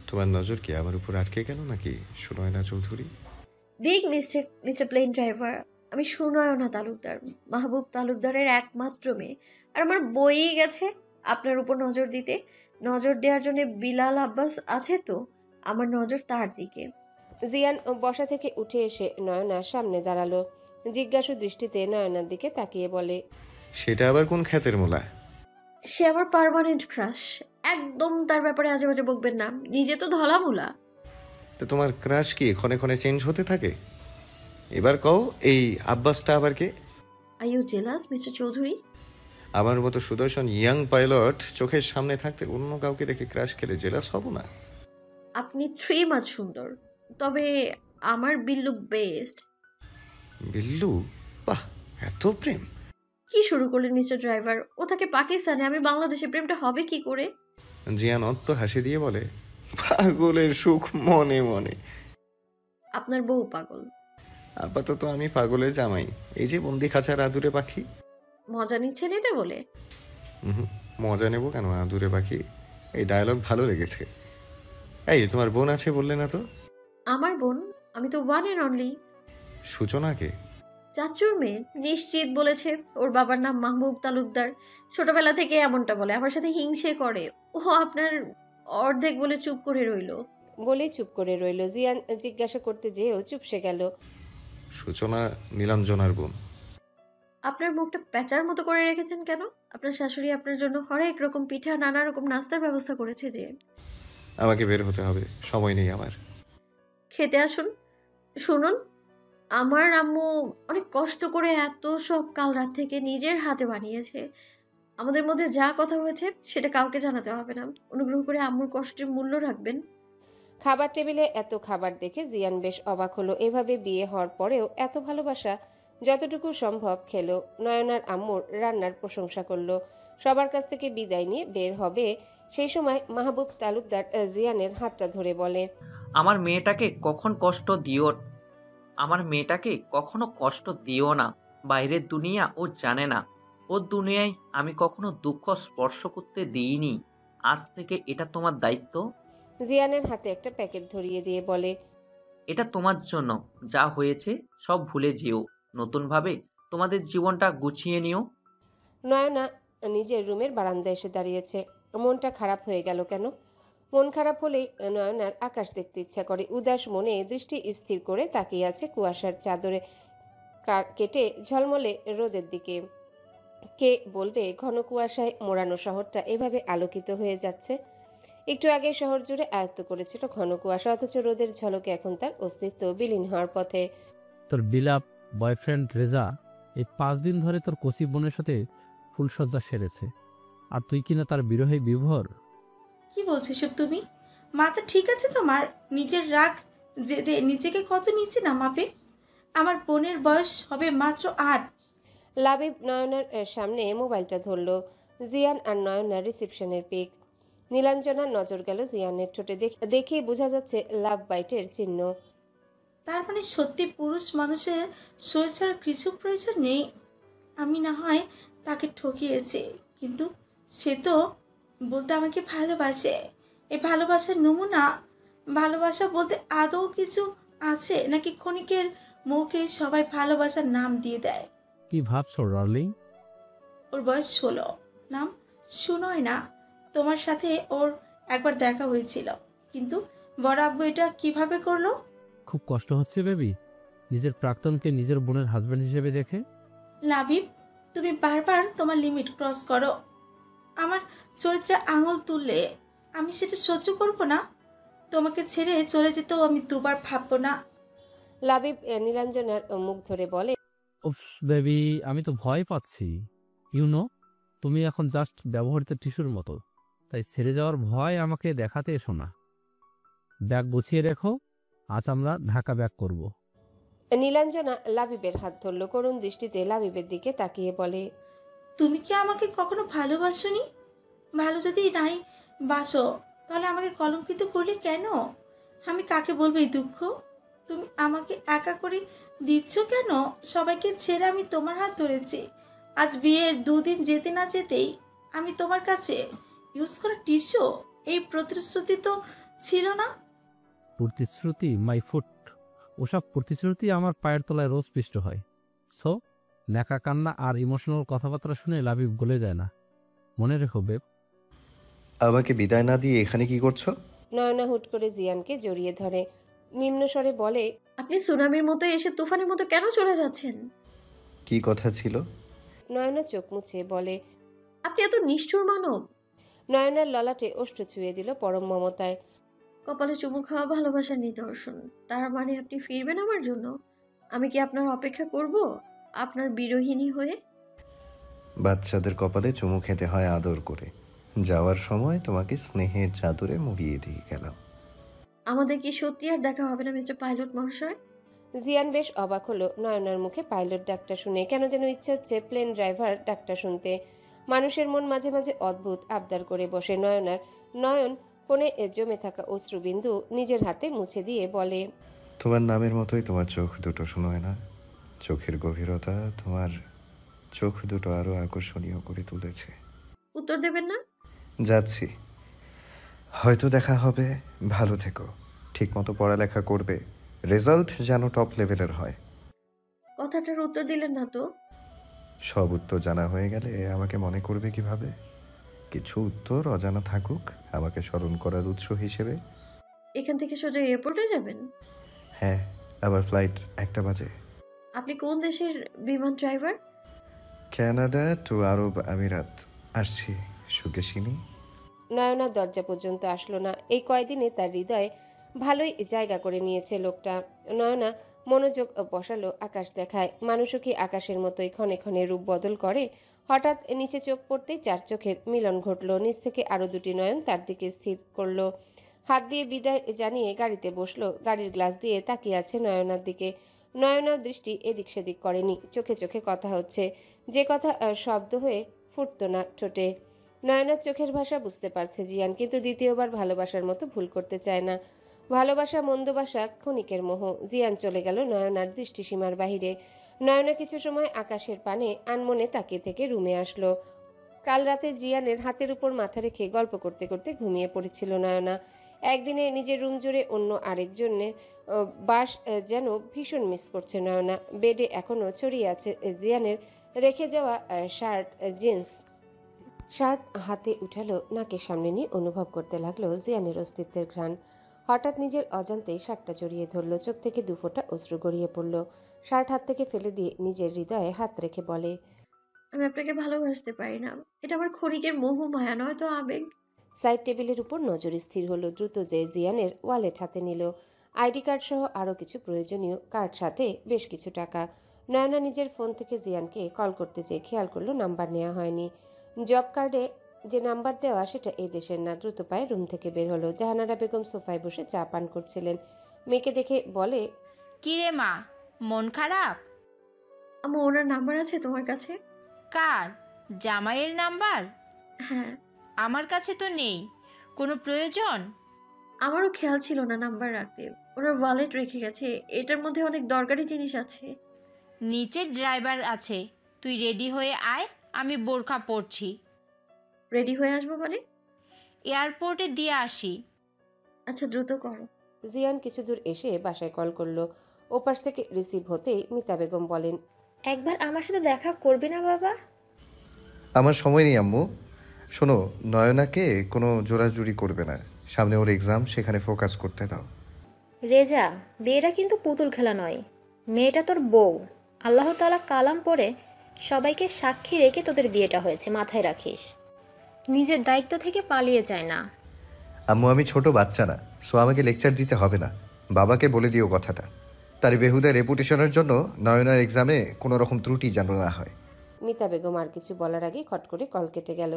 তোমার নজর কি আমার উপর আটকে গেল নাকি Sunayana Chowdhury? Big mistake mister plane driver. আমি সুনয়না তালুকদার, মাহবুব তালুকদারের একমাত্র মেয়ে। আর আমার বইই গেছে আপনার উপর নজর দিতে। নজর দেওয়ার জন্য বিলাল আব্বাস আছে তো, আমার নজর তার দিকে। জিয়ান বসা থেকে উঠে এসে নয়নার সামনে দাঁড়ালো। জিজ্ঞাসু দৃষ্টিতে নয়নার দিকে তাকিয়ে বলে, সেটা আবার কোন খ্যাতের মোলা? সে আমার পার্মানেন্ট ক্রাশ। একদম তার ব্যাপারে আজে বাজে বকবেন না, নিজে তো ধলামুলা। তো তোমার ক্রাশ কি ক্ষণে ক্ষণে চেঞ্জ হতে থাকে? এবার কও, এই আব্বাসটা আবার কে? Are you jealous mister Chowdhury? আমার মতো সুদর্শন ইয়াং পাইলট চোখের সামনে থাকতে অন্য কাউকে দেখে ক্রাশ খেলে জেলাস হব না? আপনি 3 মাস সুন্দর, তবে আমার বিল্লু বেস্ট। বিল্লু? বাহ, এত প্রেম! কি শুরু করলেন মিস্টার ড্রাইভার? ও থাকে পাকিস্তানে, আমি বাংলাদেশে, প্রেমটা হবে কি করে? জিয়ান অট্ট হাসি দিয়ে বলে, পাগলের সুখ মনে মনে। আপনার বউ পাগল। আপাতত আমি পাগলের জামাই। এই যে বন্দি খাঁচার আদুরে পাখি। মজা নিচ্ছেন এটা বলে? মজা নেব কেন? আদুরে পাখি, এই ডায়লগ ভালো লেগেছে। এই, তোমার বোন আছে বললে না তো? আমার বোন? আমি তো ওয়ান অ্যান্ড অনলি। সূচনাকে? চাচুর মেয়ে, নিশ্চিত বলেছে। ওর বাবার নাম মাহবুব তালুকদার। ছোটবেলা থেকে এমনটা বলে, আমার সাথে হিংসে করে। ও আপনার অর্ধেক বলে চুপ করে রইলো। বলেই চুপ করে রইল। জিয়ান জিজ্ঞাসা করতে যেয়েও চুপসে গেল। সূচনা নীলাঞ্জনার বোন। আপনার মুখটা প্যাঁচার মতো করে রেখেছেন কেন? আপনার শাশুড়ি আপনার জন্য হরেক রকম পিঠা, নানা রকম নাস্তার ব্যবস্থা করেছে যে। আমাকে বের হতে হবে, সময় নেই আমার। খেতে আসুন। শুনুন, আমার আম্মু অনেক কষ্ট করে এত সব কাল রাত থেকে নিজের হাতে বানিয়েছে। আমাদের মধ্যে যা কথা হয়েছে সেটা কাউকে জানাতে হবে না। অনুগ্রহ করে আম্মুর কষ্টের মূল্য রাখবেন। খাবার টেবিলে এত খাবার দেখে জিয়ান বেশ অবাক হলো। এভাবে বিয়ে হওয়ার পরেও এত ভালোবাসা। যতটুকু সম্ভব খেলো। নয়নার আম্মুর রান্নার প্রশংসা করলো। সবার কাছ থেকে বিদায় নিয়ে বের হবে সেই সময় মাহবুব তালুকদার জিয়ানের হাতটা ধরে বলে, আমার মেয়েটাকে কখন কষ্ট দিও। আমার মেয়েটাকে কখনো কষ্ট দিও না। বাইরের দুনিয়া ও জানে না। ওর দুনিয়ায় আমি কখনো দুঃখ স্পর্শ করতে দিইনি। আজ থেকে এটা তোমার দায়িত্ব। জিয়ানের হাতে একটা প্যাকেট ধরিয়ে দিয়ে বলে, এটা তোমার জন্য। যা হয়েছে সব ভুলে যেও। নতুনভাবে তোমাদের জীবনটা গুছিয়ে নিও। নয়না নিজের রুমের বারান্দায় এসে দাঁড়িয়েছে। মনটা খারাপ হয়ে গেল কেন? মন খারাপ হলেই নয়নার আকাশ দেখতে ইচ্ছা করে। উদাস মনে দৃষ্টি স্থির করে তাকিয়ে আছে কুয়াশার চাদরে কেটে ঝলমলে রোদের দিকে। কে বলবে ঘন কুয়াশায় মোড়ানো শহরটা এভাবে আলোকিত হয়ে যাচ্ছে? একটু আগে শহর জুড়ে আয়ত্ত করেছিল ঘন কুয়াশা, অথচ রোদের ঝলকে এখন তার অস্তিত্ব বিলীন হওয়ার পথে। তোর বিলাপ বয়ফ্রেন্ড রেজা এই 5 দিন ধরে তোর কসি বোনের সাথে ফুলসজ্জা সেরেছে, আর তুই কিনা তার বিরহে বিভোর। কি বলছো সব তুমি? মাথা ঠিক আছে তোমার? নিজের রাগ জেদে নিজেকে কত নিচে নামাবে? আমার বোনের বয়স হবে মাত্র 8। লাবিব নয়নার সামনে মোবাইলটা ধরলো। জিয়ান আর নয়নার রিসেপশনের পিক। নীলাঞ্জনার নজর গেল জিয়ানের ঠোঁটে। দেখেই বোঝা যাচ্ছে লাভ বাইটের চিহ্ন। তার মানে সত্যি পুরুষ মানুষের শরীর ছাড়া কিছু প্রয়োজন নেই। আমি না হয় তাকে ঠকিয়েছি, কিন্তু সে তো বলতে আমাকে ভালোবাসে। এই ভালোবাসার নমুনা, ভালোবাসা বলতে আদৌ কিছু আছে নাকি ক্ষণিকের মুখে সবাই ভালোবাসার নাম দিয়ে দেয়? কি ভাবছো ডার্লিং? ওর বয়স 16, নাম সুনয় না। তোমার সাথে ওর একবার দেখা হয়েছিল, কিন্তু বড় আব্বু এটা কিভাবে করলো? খুব কষ্ট হচ্ছে বেবি নিজের প্রাক্তনকে নিজের বোনের হাজবেন্ড হিসেবে দেখে। লাবিব, তুমি বারবার তোমার লিমিট ক্রস করো। আমার চরিত্রে আঙুল তুললে আমি সেটা সহ্য করব না। তোমাকে ছেড়ে চলে যেতেও আমি দুবার ভাববো না। লাবিব নীলাঞ্জনার মুখ ধরে বলে, উফ বেবি, আমি তো ভয় পাচ্ছি। তুমি এখন জাস্ট ব্যবহৃত টিস্যুর মতো, তাই ছেড়ে যাওয়ার ভয় আমাকে দেখাতে এসো না। ব্যাগ গুছিয়ে রেখো, আজ আমরা ঢাকা ব্যাক করব। নীলাঞ্জনা লাবিবের হাত ধরলো। করুণ দৃষ্টিতে লাবিবের দিকে তাকিয়ে বলে, তুমি কি আমাকে কখনো ভালোবাসোনি? ভালো যদি নাই বাসো, তাহলে আমাকে কলঙ্কিত করলে কেন? আমি কাকে বলবো এই দুঃখ? তুমি আমাকে একা করে দিচ্ছ কেন? সবাইকে ছেড়ে আমি তোমার হাত ধরেছি। আজ বিয়ের 2 দিন যেতে না যেতেই আমি তোমার কাছে ইউজ করা টিস্যু। এই প্রতিশ্রুতি তো ছিল না। প্রতিশ্রুতি মাই ফুট। ওসব প্রতিশ্রুতি আমার পায়ের তলায় রোজ পিষ্ট হয়। সো ন্যাকা কান্না আর ইমোশনাল কথাবার্তা শুনে লাবিব গলে যায় না। মনে রেখো বেব। আমাকে বিদায় না দিয়ে এখানে কি করছো? নয়না হুট করে জিয়ানকে জড়িয়ে ধরে নিম্ন স্বরে বলে, আপনি সুনামির মতো এসে তুফানের মতো কেন চলে যাচ্ছেন? কি কথা ছিল? নয়না চোখ মুছে বলে, আপনি এত নিষ্ঠুর মানব। নয়নার ললাটে ওষ্ঠ ছুঁয়ে দিল পরম মমতায়। কপালে চুমু খাওয়া ভালোবাসার নিদর্শন। তার মানে আপনি ফিরবেন আমার জন্য? আমি কি আপনার অপেক্ষা করব আপনার বিরোহিনী হয়ে? বাচ্চাদের কপালে চুমু খেতে হয় আদর করে। যাওয়ার সময় তোমাকে স্নেহের চাদরে মুড়িয়ে দিয়ে গেলাম। আমাদের কি সত্যি আর দেখা হবে না মিস্টার পাইলট মহাশয়? জিয়ান বেশ অবাক হলো নয়নার মুখে পাইলট ডাকটা শুনে। কেন যেন ইচ্ছে হচ্ছে প্লেন ড্রাইভার ডাকটা শুনতে। মানুষের মন মাঝে মাঝে অদ্ভুত আবদার করে বসে। নয়নার নয়ন কোণে জমে থাকা অশ্রুবিন্দু নিজের হাতে মুছে দিয়ে বলে, তোমার নামের মতোই তোমার চোখ দুটো শোনোয় না। চোখের গভীরতা তোমার চোখ দুটো আরো আকর্ষণীয় করে তুলেছে। উত্তর দেবেন না? যাচ্ছি, হয়তো দেখা হবে। ভালো থেকো, ঠিক মতো পড়ালেখা করবে, রেজাল্ট যেন টপ লেভেলের হয়। কথাটার উত্তর দিলেন না তো? সব উত্তর জানা হয়ে গেলে আমাকে মনে করবে কিভাবে? কিছু উত্তর অজানা থাকুক আমাকে স্মরণ করার উৎস হিসেবে। এখান থেকে সোজা এয়ারপোর্টে যাবেন? হ্যাঁ, আমার ফ্লাইট 1টা বাজে। আপনি কোন দেশের বিমান ড্রাইভার? কানাডা টু আরব আমিরাত আসছি সুকেশিনী। নয়না দরজা পর্যন্ত আসলো না। এই কয়দিনে তার হৃদয়ে ভালোই জায়গা করে নিয়েছে লোকটা। নয়না মনোযোগ বসালো আকাশ দেখায়। মানুষও কি আকাশের মতোই ক্ষণে ক্ষণে রূপ বদল করে? হঠাৎ নিচে চোখ পড়তেই 4 চোখের মিলন ঘটল। নিচ থেকে আরো 2টি নয়ন তার দিকে স্থির করলো। হাত দিয়ে বিদায় জানিয়ে গাড়িতে বসলো। গাড়ির গ্লাস দিয়ে তাকিয়ে আছে নয়নার দিকে। নয়নার দৃষ্টি এদিক সেদিক করেনি। চোখে চোখে কথা হচ্ছে, যে কথা শব্দ হয়ে ফুটতো না ঠোঁটে। নয়নার চোখের ভাষা বুঝতে পারছে জিয়ান, কিন্তু দ্বিতীয়বার ভালোবাসার মতো ভুল করতে চায় না। ভালোবাসা মন্দবাসা ক্ষণিকের মোহ। জিয়ান চলে গেল নয়নার দৃষ্টিসীমার বাহিরে। নয়না কিছু সময় আকাশের পানে আনমনে তাকিয়ে থেকে রুমে আসলো। কাল রাতে জিয়ানের হাতের উপর মাথা রেখে গল্প করতে করতে ঘুমিয়ে পড়েছিল নয়না। একদিনে নিজের রুম জুড়ে অন্য আরেকজনের বাস যেন ভীষণ মিস করছে নয়না। বেডে এখনো ছড়িয়ে আছে জিয়ানের রেখে যাওয়া শার্ট জিন্স। শার্ট হাতে উঠালো, নাকের সামনে নিয়ে অনুভব করতে লাগলো জিয়ানের অস্তিত্বের ঘ্রাণ। হঠাৎ নিজের অজান্তেই শার্টটা জড়িয়ে ধরলো, চোখ থেকে দুফোঁটা অশ্রু গড়িয়ে পড়ল। শার্ট হাত থেকে ফেলে দিয়ে নিজের হৃদয়ে হাত রেখে বলে, আমি আপনাকে ভালোবাসতে পারি না। এটা আমার ক্ষণিকের মোহ মায়া নয় তো আবেগ। সাইড টেবিলের উপর নজর স্থির হলো। দ্রুত যে জিয়ানের ওয়ালেট হাতে নিল। আইডি কার্ড সহ আরও কিছু প্রয়োজনীয় কার্ড, সাথে বেশ কিছু টাকা। নয়না নিজের ফোন থেকে জিয়ানকে কল করতে চেয়ে খেয়াল করলো নাম্বার নেওয়া হয়নি। জব কার্ডে যে নাম্বার দেওয়া সেটা এই দেশের না। দ্রুত পায়ে রুম থেকে বের হলো। জাহানারা বেগম সোফায় বসে চা পান করছিলেন। মেয়েকে দেখে বলে, কিরে মা, মন খারাপ? আমার ওনার নাম্বার আছে তোমার কাছে? কার? জামাইয়ের নাম্বার? হ্যাঁ। আমার কাছে তো নেই। কোনো প্রয়োজন? আমারও খেয়াল ছিল না নাম্বার রাখতে। ওনার ওয়ালেট রেখে গেছে, এটার মধ্যে অনেক দরকারি জিনিস আছে। নিচে ড্রাইভার আছে, তুই রেডি হয়ে আয়, আমি বোরখা পরছি। রেডি হয়ে আসবো মানে? এয়ারপোর্টে দিয়ে আসি। আচ্ছা, দ্রুত করো। জিয়ান কিছু দূর এসে বাসায় কল করলো। ওপাশ থেকে রিসিভ হতেই মিতা বেগম বলেন, একবার আমার সাথে দেখা করবি না বাবা? আমার সময় নেই আম্মু। শোনো, নয়নাকে কোনো জোরাজুরি করবে না। সামনে ওর এক্সাম, সেখানে ফোকাস করতে দাও। রেজা, বিয়েটা কিন্তু পুতুল খেলা নয়। মেয়েটা তোর বউ। আল্লাহ তাআলা কালাম পড়ে সবাইকে সাক্ষী রেখে তোদের বিয়েটা হয়েছে, মাথায় রাখিস। নিজের দায়িত্ব থেকে পালিয়ে যায় না। আম্মু, আমি ছোট বাচ্চা না, সো আমাকে লেকচার দিতে হবে না। বাবাকে বলে দিও কথাটা। তার বেহুদা রেপুটেশনের জন্য নয়নার এক্সামে কোনো রকম ত্রুটি যেন না হয়। মিতা বেগম আর কিছু বলার আগে খট করে কল কেটে গেল।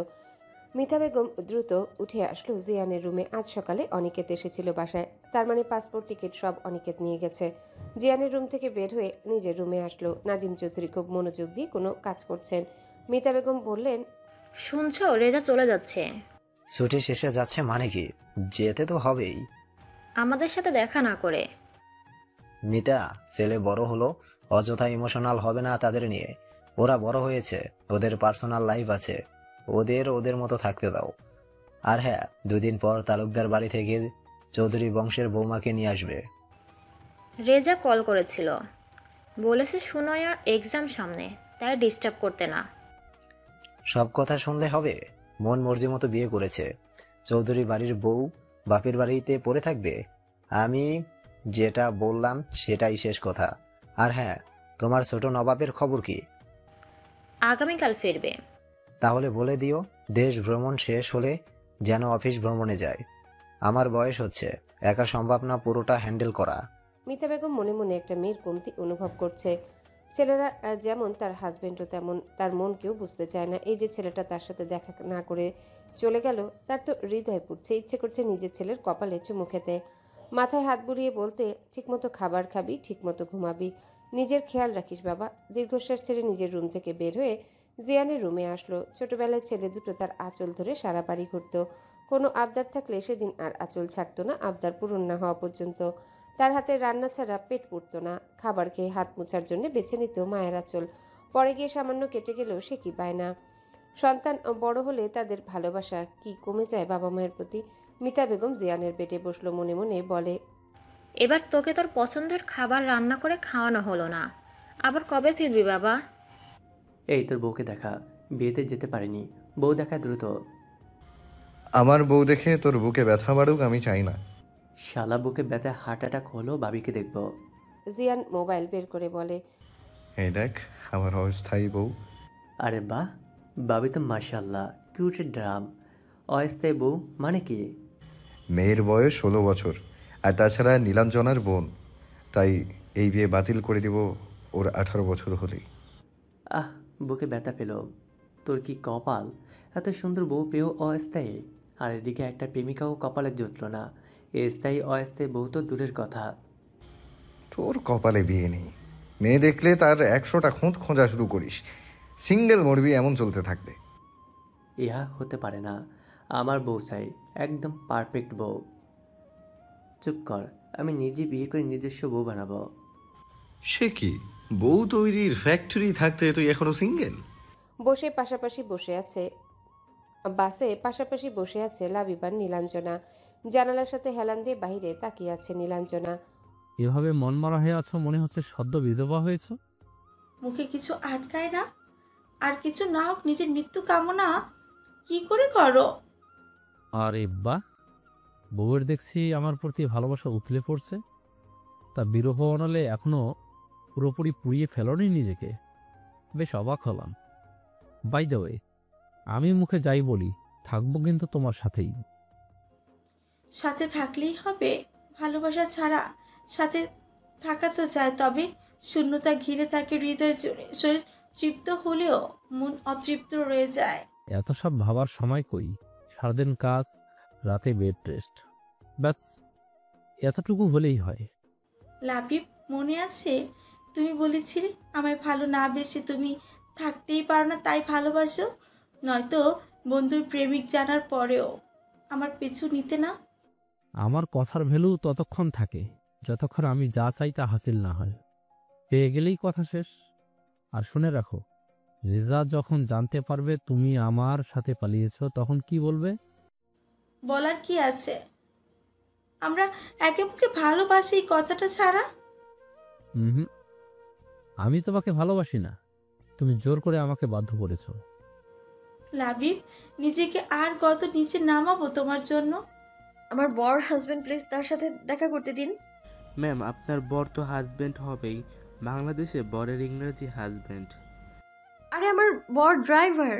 মিতা বেগম দ্রুত উঠে আসলো জিয়ানের রুমে। আজ সকালে অনিকেত এসেছিল বাসায়। তার মানে পাসপোর্ট টিকিট সব অনিকেত নিয়ে গেছে। জিয়ানের রুম থেকে বের হয়ে নিজের রুমে আসলো। নাজিম চৌধুরী খুব মনোযোগ দিয়ে কোনো কাজ করছেন। মিতা বেগম বললেন, শুনছো, রেজা চলে যাচ্ছে। ছুটি শেষে যাচ্ছে মানে কি? যেতে তো হবেই। আমাদের সাথে দেখা না করে। মিতা, ছেলে বড় হলো, অযথা ইমোশনাল হবে না তাদের নিয়ে। ওরা বড় হয়েছে, ওদের পার্সোনাল লাইফ আছে, ওদের মতো থাকতে দাও। আর হ্যাঁ, 2 দিন পর তালুকদার বাড়ি থেকে চৌধুরী বংশের বৌমাকে নিয়ে আসবে। রেজা কল করেছিল, বলেছে সুনয়ার এক্সাম সামনে, তাই ডিস্টার্ব করতে না। সব কথা শুনলে হবে? মন মর্জি মতো বিয়ে করেছে। চৌধুরী বাড়ির বউ বাপের বাড়িতে পড়ে থাকবে? আমি যেটা বললাম সেটাই শেষ কথা। আর হ্যাঁ, তোমার ছোট নবাবের খবর কি? আগামীকাল ফিরবে। তাহলে বলে দিও দেশ ভ্রমণ শেষ হলে যেন অফিস ভ্রমণে যায়। আমার বয়স হচ্ছে, একা সম্ভব না পুরোটা হ্যান্ডেল করা। মিতা বেগম মনে মনে একটা মেয়ের কমতি অনুভব করছে। ছেলেরা যেমন তার হাজবেন্ডও তেমন তার মনকেও বুঝতে চায় না। এই যে ছেলেটা তার সাথে দেখা না করে চলে গেল, তার তো হৃদয় পুড়ছে। ইচ্ছে করছে নিজের ছেলের কপালে চুমু খেতে, মাথায় হাত বুলিয়ে বলতে, ঠিকমতো খাবার খাবি, ঠিকমতো ঘুমাবি, নিজের খেয়াল রাখিস বাবা। দীর্ঘশ্বাস ছেড়ে নিজের রুম থেকে বের হয়ে জিয়ানের রুমে আসলো। ছোটবেলায় ছেলে দুটো তার আঁচল ধরে সারা বাড়ি ঘুরত। কোনো আবদার থাকলে সেদিন আর আঁচল ছাড়তো না, আবদার পূরণ না হওয়া পর্যন্ত। তার হাতে রান্না ছাড়া পেট পুড়তো না। খাবার খেয়ে হাত মোছার জন্য বেছে নিত মায়ের আঁচল। পরে গিয়ে সামান্য কেটে গেলেও সে কি পায় না। সন্তান বড় হলে তাদের ভালোবাসা কি কমে যায় বাবা মায়ের প্রতি? মিতা বেগম জিয়ানের বেডে বসলো, মনে মনে বলে, এবার তোকে তোর পছন্দের খাবার রান্না করে খাওয়ানো হলো না, আবার কবে ফিরবি বাবা? এই তোর বউকে দেখা, বিয়েতে যেতে পারিনি, বউ দেখা দ্রুত। আমার বউ দেখে তোর বুকে ব্যথা বাড়ুক আমি চাই না। শালা বুকে ব্যথা হার্ট অ্যাটাক হলো, বাবিকে দেখবো। জিয়ান মোবাইল বের করে বলে, এই দেখ আমার অস্থায়ী বউ। আরে বাহ, বাবি তো মাশাল্লাহ কিউটের ড্রাম। অস্থায়ী বউ মানে কি? মেয়ের বয়স 16 বছর, আর তাছাড়া নীলাঞ্জনার বোন। তাই এই বিয়ে বাতিল করে দিব ওর 18 বছর হলেই। আহ, বুকে ব্যথা পেল। তোর কি কপাল, এত সুন্দর বউ পেয়েও অস্থায়ী। আর এদিকে একটা প্রেমিকাও কপালে জুটল না। স্থায়ী অস্থায়ী বউ তো দূরের কথা। তোর কপালে বিয়ে নেই, মেয়ে দেখলে তার 100টা খুঁত খোঁজা শুরু করিস, সিঙ্গেল মরবি, এমন চলতে থাকবে। ইহা হতে পারে না, আমার বউ চাই, একদম পারফেক্ট বউ। চুপ কর, আমি নিজে বিয়ে করে নিজস্ব বউ বানাবো। সে কি, বউ তৈরির ফ্যাক্টরি থাকতে তুই এখনো সিঙ্গেল? বাসে পাশাপাশি বসে আছে লাবিব আর নীলাঞ্জনা। জানালার সাথে হেলান দিয়ে বাইরে তাকিয়ে আছে নীলাঞ্জনা। এভাবে মন মারা হয়ে আছো, মনে হচ্ছে সদ্য বিধবা হয়েছ। মুখে কিছু আটকায় না? আর কিছু না হোক নিজের মৃত্যু কামনা কি করে করো? আরে বাহ, বউয়ের দেখছি আমার প্রতি ভালোবাসা উতলে পড়ছে। তা বিরহ অনলে এখনো পুরোপুরি পুড়িয়ে ফেলনি নিজেকে? বেশ অবাক হলাম। বাই দ্য ওয়ে, আমি মুখে যাই বলি, থাকবো কিন্তু তোমার সাথেই। সাথে থাকলেই হবে? ভালোবাসা ছাড়া সাথে থাকা তো চায়, তবে শূন্যতা ঘিরে থাকে হৃদয় জুড়ে। শরীর তৃপ্ত হলেও মন অতৃপ্ত রয়ে যায়। এত সব ভাবার সময় কই, সারাদিন কাজ, রাতে বেড রেস্ট, ব্যাস এতটুকু হলেই হয়। লাবিব, মনে আছে তুমি বলেছিলে আমায় ভালো না বেশি তুমি থাকতেই পারো না, তাই ভালোবাসো? নয়তো বন্ধুর প্রেমিক জানার পরেও আমার পিছু নিতে না? আমার কথার ভ্যালু ততক্ষণ থাকে যতক্ষণ আমি যা চাই তা হাসিল না হয়। পেয়ে গেলেই কথা শেষ। আর শুনে রাখো, রেজা যখন জানতে পারবে তুমি আমার সাথে পালিয়েছ, তখন কি বলবে? বলার কি আছে? আমরা একে অপরকে ভালোবাসি, এই কথাটা ছাড়া। হুম, আমি তোমাকে ভালোবাসি না, তুমি জোর করে আমাকে বাধ্য করেছ। লাবিব, নিজেকে আর কত নিচে নামাবো তোমার জন্য? আমার বর হাজবেন্ড, প্লিজ তার সাথে দেখা করতে দিন। ম্যাম, আপনার বর তো হাজব্যান্ড হবেই, বাংলাদেশে বরের ইংরেজি হাজব্যান্ড। আরে আমার বর ড্রাইভার।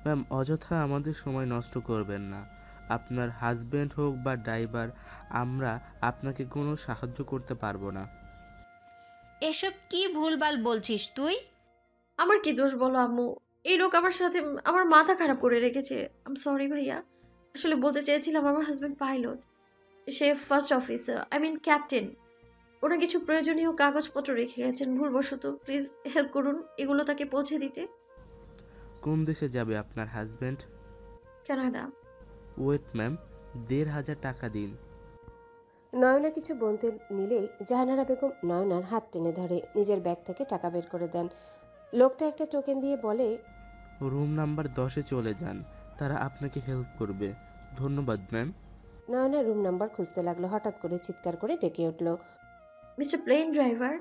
ম্যাম, অযথা আমাদের সময় নষ্ট করবেন না। আপনার হাজব্যান্ড হোক বা ড্রাইভার, আমরা আপনাকে কোনো সাহায্য করতে পারবো না। এসব কি ভুলভাল বলছিস তুই? আমার কি দোষ বলো আম্মু? এই লোক আমার সাথে আমার মাথা খারাপ করে রেখেছে। আম সরি ভাইয়া, আসলে বলতে চেয়েছিলাম আমার হাজব্যান্ড পাইলট, সে first officer, I mean captain. ওরা কিছু প্রয়োজনীয় কাগজপত্র রেখে গেছেন ভুলবশত। প্লিজ হেল্প করুন এগুলো তাকে পৌঁছে দিতে। কোন দেশে যাবে আপনার হাজব্যান্ড? কানাডা। ওয়েট ম্যাম, ১,৫০০ টাকা দিন। নয়না কিছু বলতে নিলেই জাহানারা বেগম নয়নার হাত টেনে ধরে নিজের ব্যাগ থেকে টাকা বের করে দেন। লোকটা একটা টোকেন দিয়ে বলে, রুম নাম্বার 10-এ চলে যান, তারা আপনাকে হেল্প করবে। ধন্যবাদ ম্যাম। নয়না রুম নাম্বার খুঁজতে লাগলো। হঠাৎ করে চিৎকার করে ডেকে উঠল। Mister plane driver.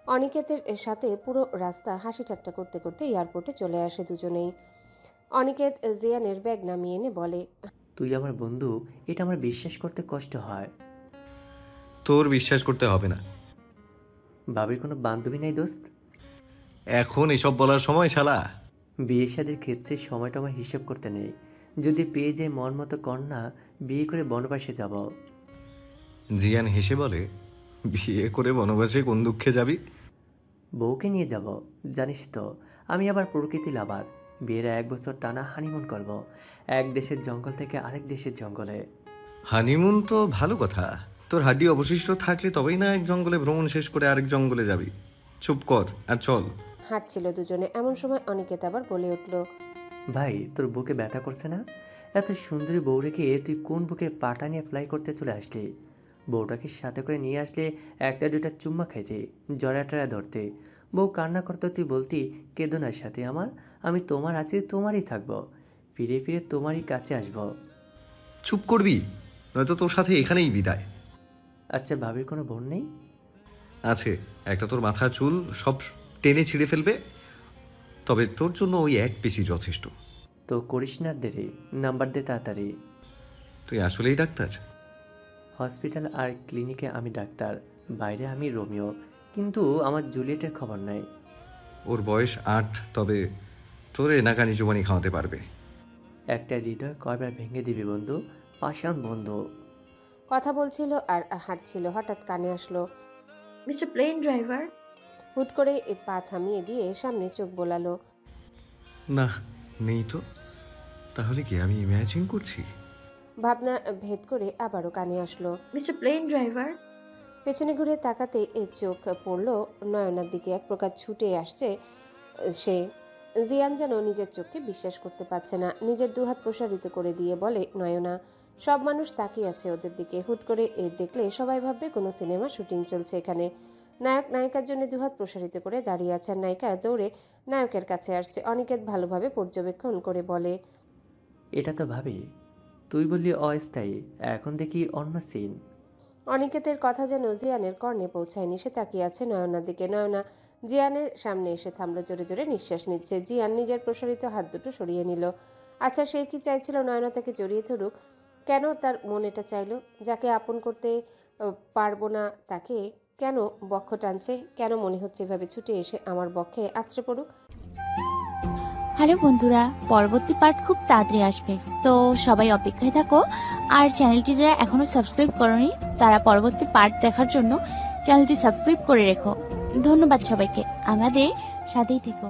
অনিকেতের সাথে পুরো রাস্তা হাসি ঠাট্টা করতে করতে এয়ারপোর্টে চলে আসে দুজনেই। অনিকেত জিয়ানের ব্যাগ নামিয়ে এনে বলে, তুই আমার বন্ধু, এটা আমার বিশ্বাস করতে কষ্ট হয়। তোর বিশ্বাস করতে হবে না। বাবির কোনো বান্ধবী নাই দোস্ত? এখন এসব বলার সময় শালা। বিয়ে শাদীর ক্ষেত্রে সময়টা আমার হিসাব করতে নেই। যদি পেয়ে যায় মন মতো কন্যা, বিয়ে করে বনবাসে যাব। জিয়ান হেসে বলে, বিয়ে করে বনবাসে কোন দুঃখে যাবি? বউকে নিয়ে যাব। জানিস তো আমি আবার প্রকৃতি লাভার। বিয়ের 1 বছর টানা হানিমুন করব, এক দেশের জঙ্গল থেকে আরেক দেশের জঙ্গলে। হানিমুন তো ভালো কথা, তোর হাড্ডি অবশিষ্ট থাকলে তবেই না এক জঙ্গলে ভ্রমণ শেষ করে আরেক জঙ্গলে যাবি। চুপ কর আর চল। হাঁটছিল দুজনে। এমন সময় অনিকেত আবার বলে উঠল, ভাই, তোর বুকে ব্যথা করছে না? এত সুন্দরী বউ রেখে তুই কোন বুকে পাটা নিয়ে ফ্লাই করতে চলে আসলি? বউটাকে সাথে করে নিয়ে আসলে 1-2টা চুম্মা খাইতে, জড়াটরা ধরতে। বউ কান্না করতে তুই বলতি, কেঁদো না সাথে আমার, আমি তোমার আছি, তোমারই থাকবো, ফিরে ফিরে তোমারই কাছে আসবো। চুপ করবি, নয়তো তোর সাথে এখানেই বিদায়। আচ্ছা, ভাবির কোনো বোন নেই? আছে, একটা তোর মাথার চুল সব টেনে ছিঁড়ে ফেলবে, তবে তোর জন্য ওই এক পিসি যথেষ্ট। তো করিস না দেরি, নাম্বার দে তাড়াতাড়ি। তুই আসলেই ডাক্তার? হসপিটাল আর ক্লিনিকে আমি ডাক্তার, বাইরে আমি রোমিও, কিন্তু আমার জুলিয়েটের খবর নাই। ওর বয়স 8, তবে তোর এনাকানি জুবানি খাওয়াতে পারবে। একটা হৃদয় কয়বার ভেঙে দিবি বন্ধু, পাষাণ বন্ধু। কথা বলছিল আর হাঁটছিল। হঠাৎ কানে আসলো, মিস্টার প্লেন ড্রাইভার। হুট করে পা থামিয়ে দিয়ে সামনে চোখ বোলালো। না, নেই তো। তাহলে কি আমি ইমাজিন করছি? ভাবনা ভেদ করে আবারও কানে আসলো, মিস্টার প্লেন ড্রাইভার। পেছনে ঘুরে তাকাতে চোখ পড়ল নয়নার দিকে। এক প্রকার ছুটে আসছে সে। জিয়ান যেন নিজের চোখকে বিশ্বাস করতে পারছে না। নিজের দুহাত প্রসারিত করে দিয়ে বলে, নয়না। সব মানুষ তাকিয়ে আছে ওদের দিকে। হুট করে দেখলে সবাই ভাববে কোনো সিনেমা শুটিং চলছে এখানে। নায়ক নায়িকার জন্য দুহাত প্রসারিত করে দাঁড়িয়ে আছেন। নায়িকা দৌড়ে নায়কের কাছে আসছে। অনিকেত ভালোভাবে পর্যবেক্ষণ করে বলে, এটা তো ভাবি তুই বললি অস্থায়ী, এখন দেখি অন্য সিন। অনিকেতের কথা যেন জিয়ানের কর্ণে পৌঁছায়নি। সে তাকিয়ে আছে নয়নার দিকে। নয়না জিয়ানের সামনে এসে থামলো, জোরে জোরে নিঃশ্বাস নিচ্ছে। জিয়ান নিজের প্রসারিত হাত দুটো সরিয়ে নিল। আচ্ছা, সে কি চাইছিল নয়না তাকে জড়িয়ে ধরুক? কেন তার মন এটা চাইলো? যাকে আপন করতে পারবো না তাকে কেন বক্ষ টানছে? কেন মনে হচ্ছে এভাবে ছুটে এসে আমার বক্ষে আছড়ে পড়ুক? হ্যালো বন্ধুরা, পরবর্তী পার্ট খুব তাড়াতাড়ি আসবে, তো সবাই অপেক্ষায় থাকো। আর চ্যানেলটি যারা এখনো সাবস্ক্রাইব করোনি তারা পরবর্তী পার্ট দেখার জন্য চ্যানেলটি সাবস্ক্রাইব করে রেখো। ধন্যবাদ সবাইকে, আমাদের সাথেই থেকো।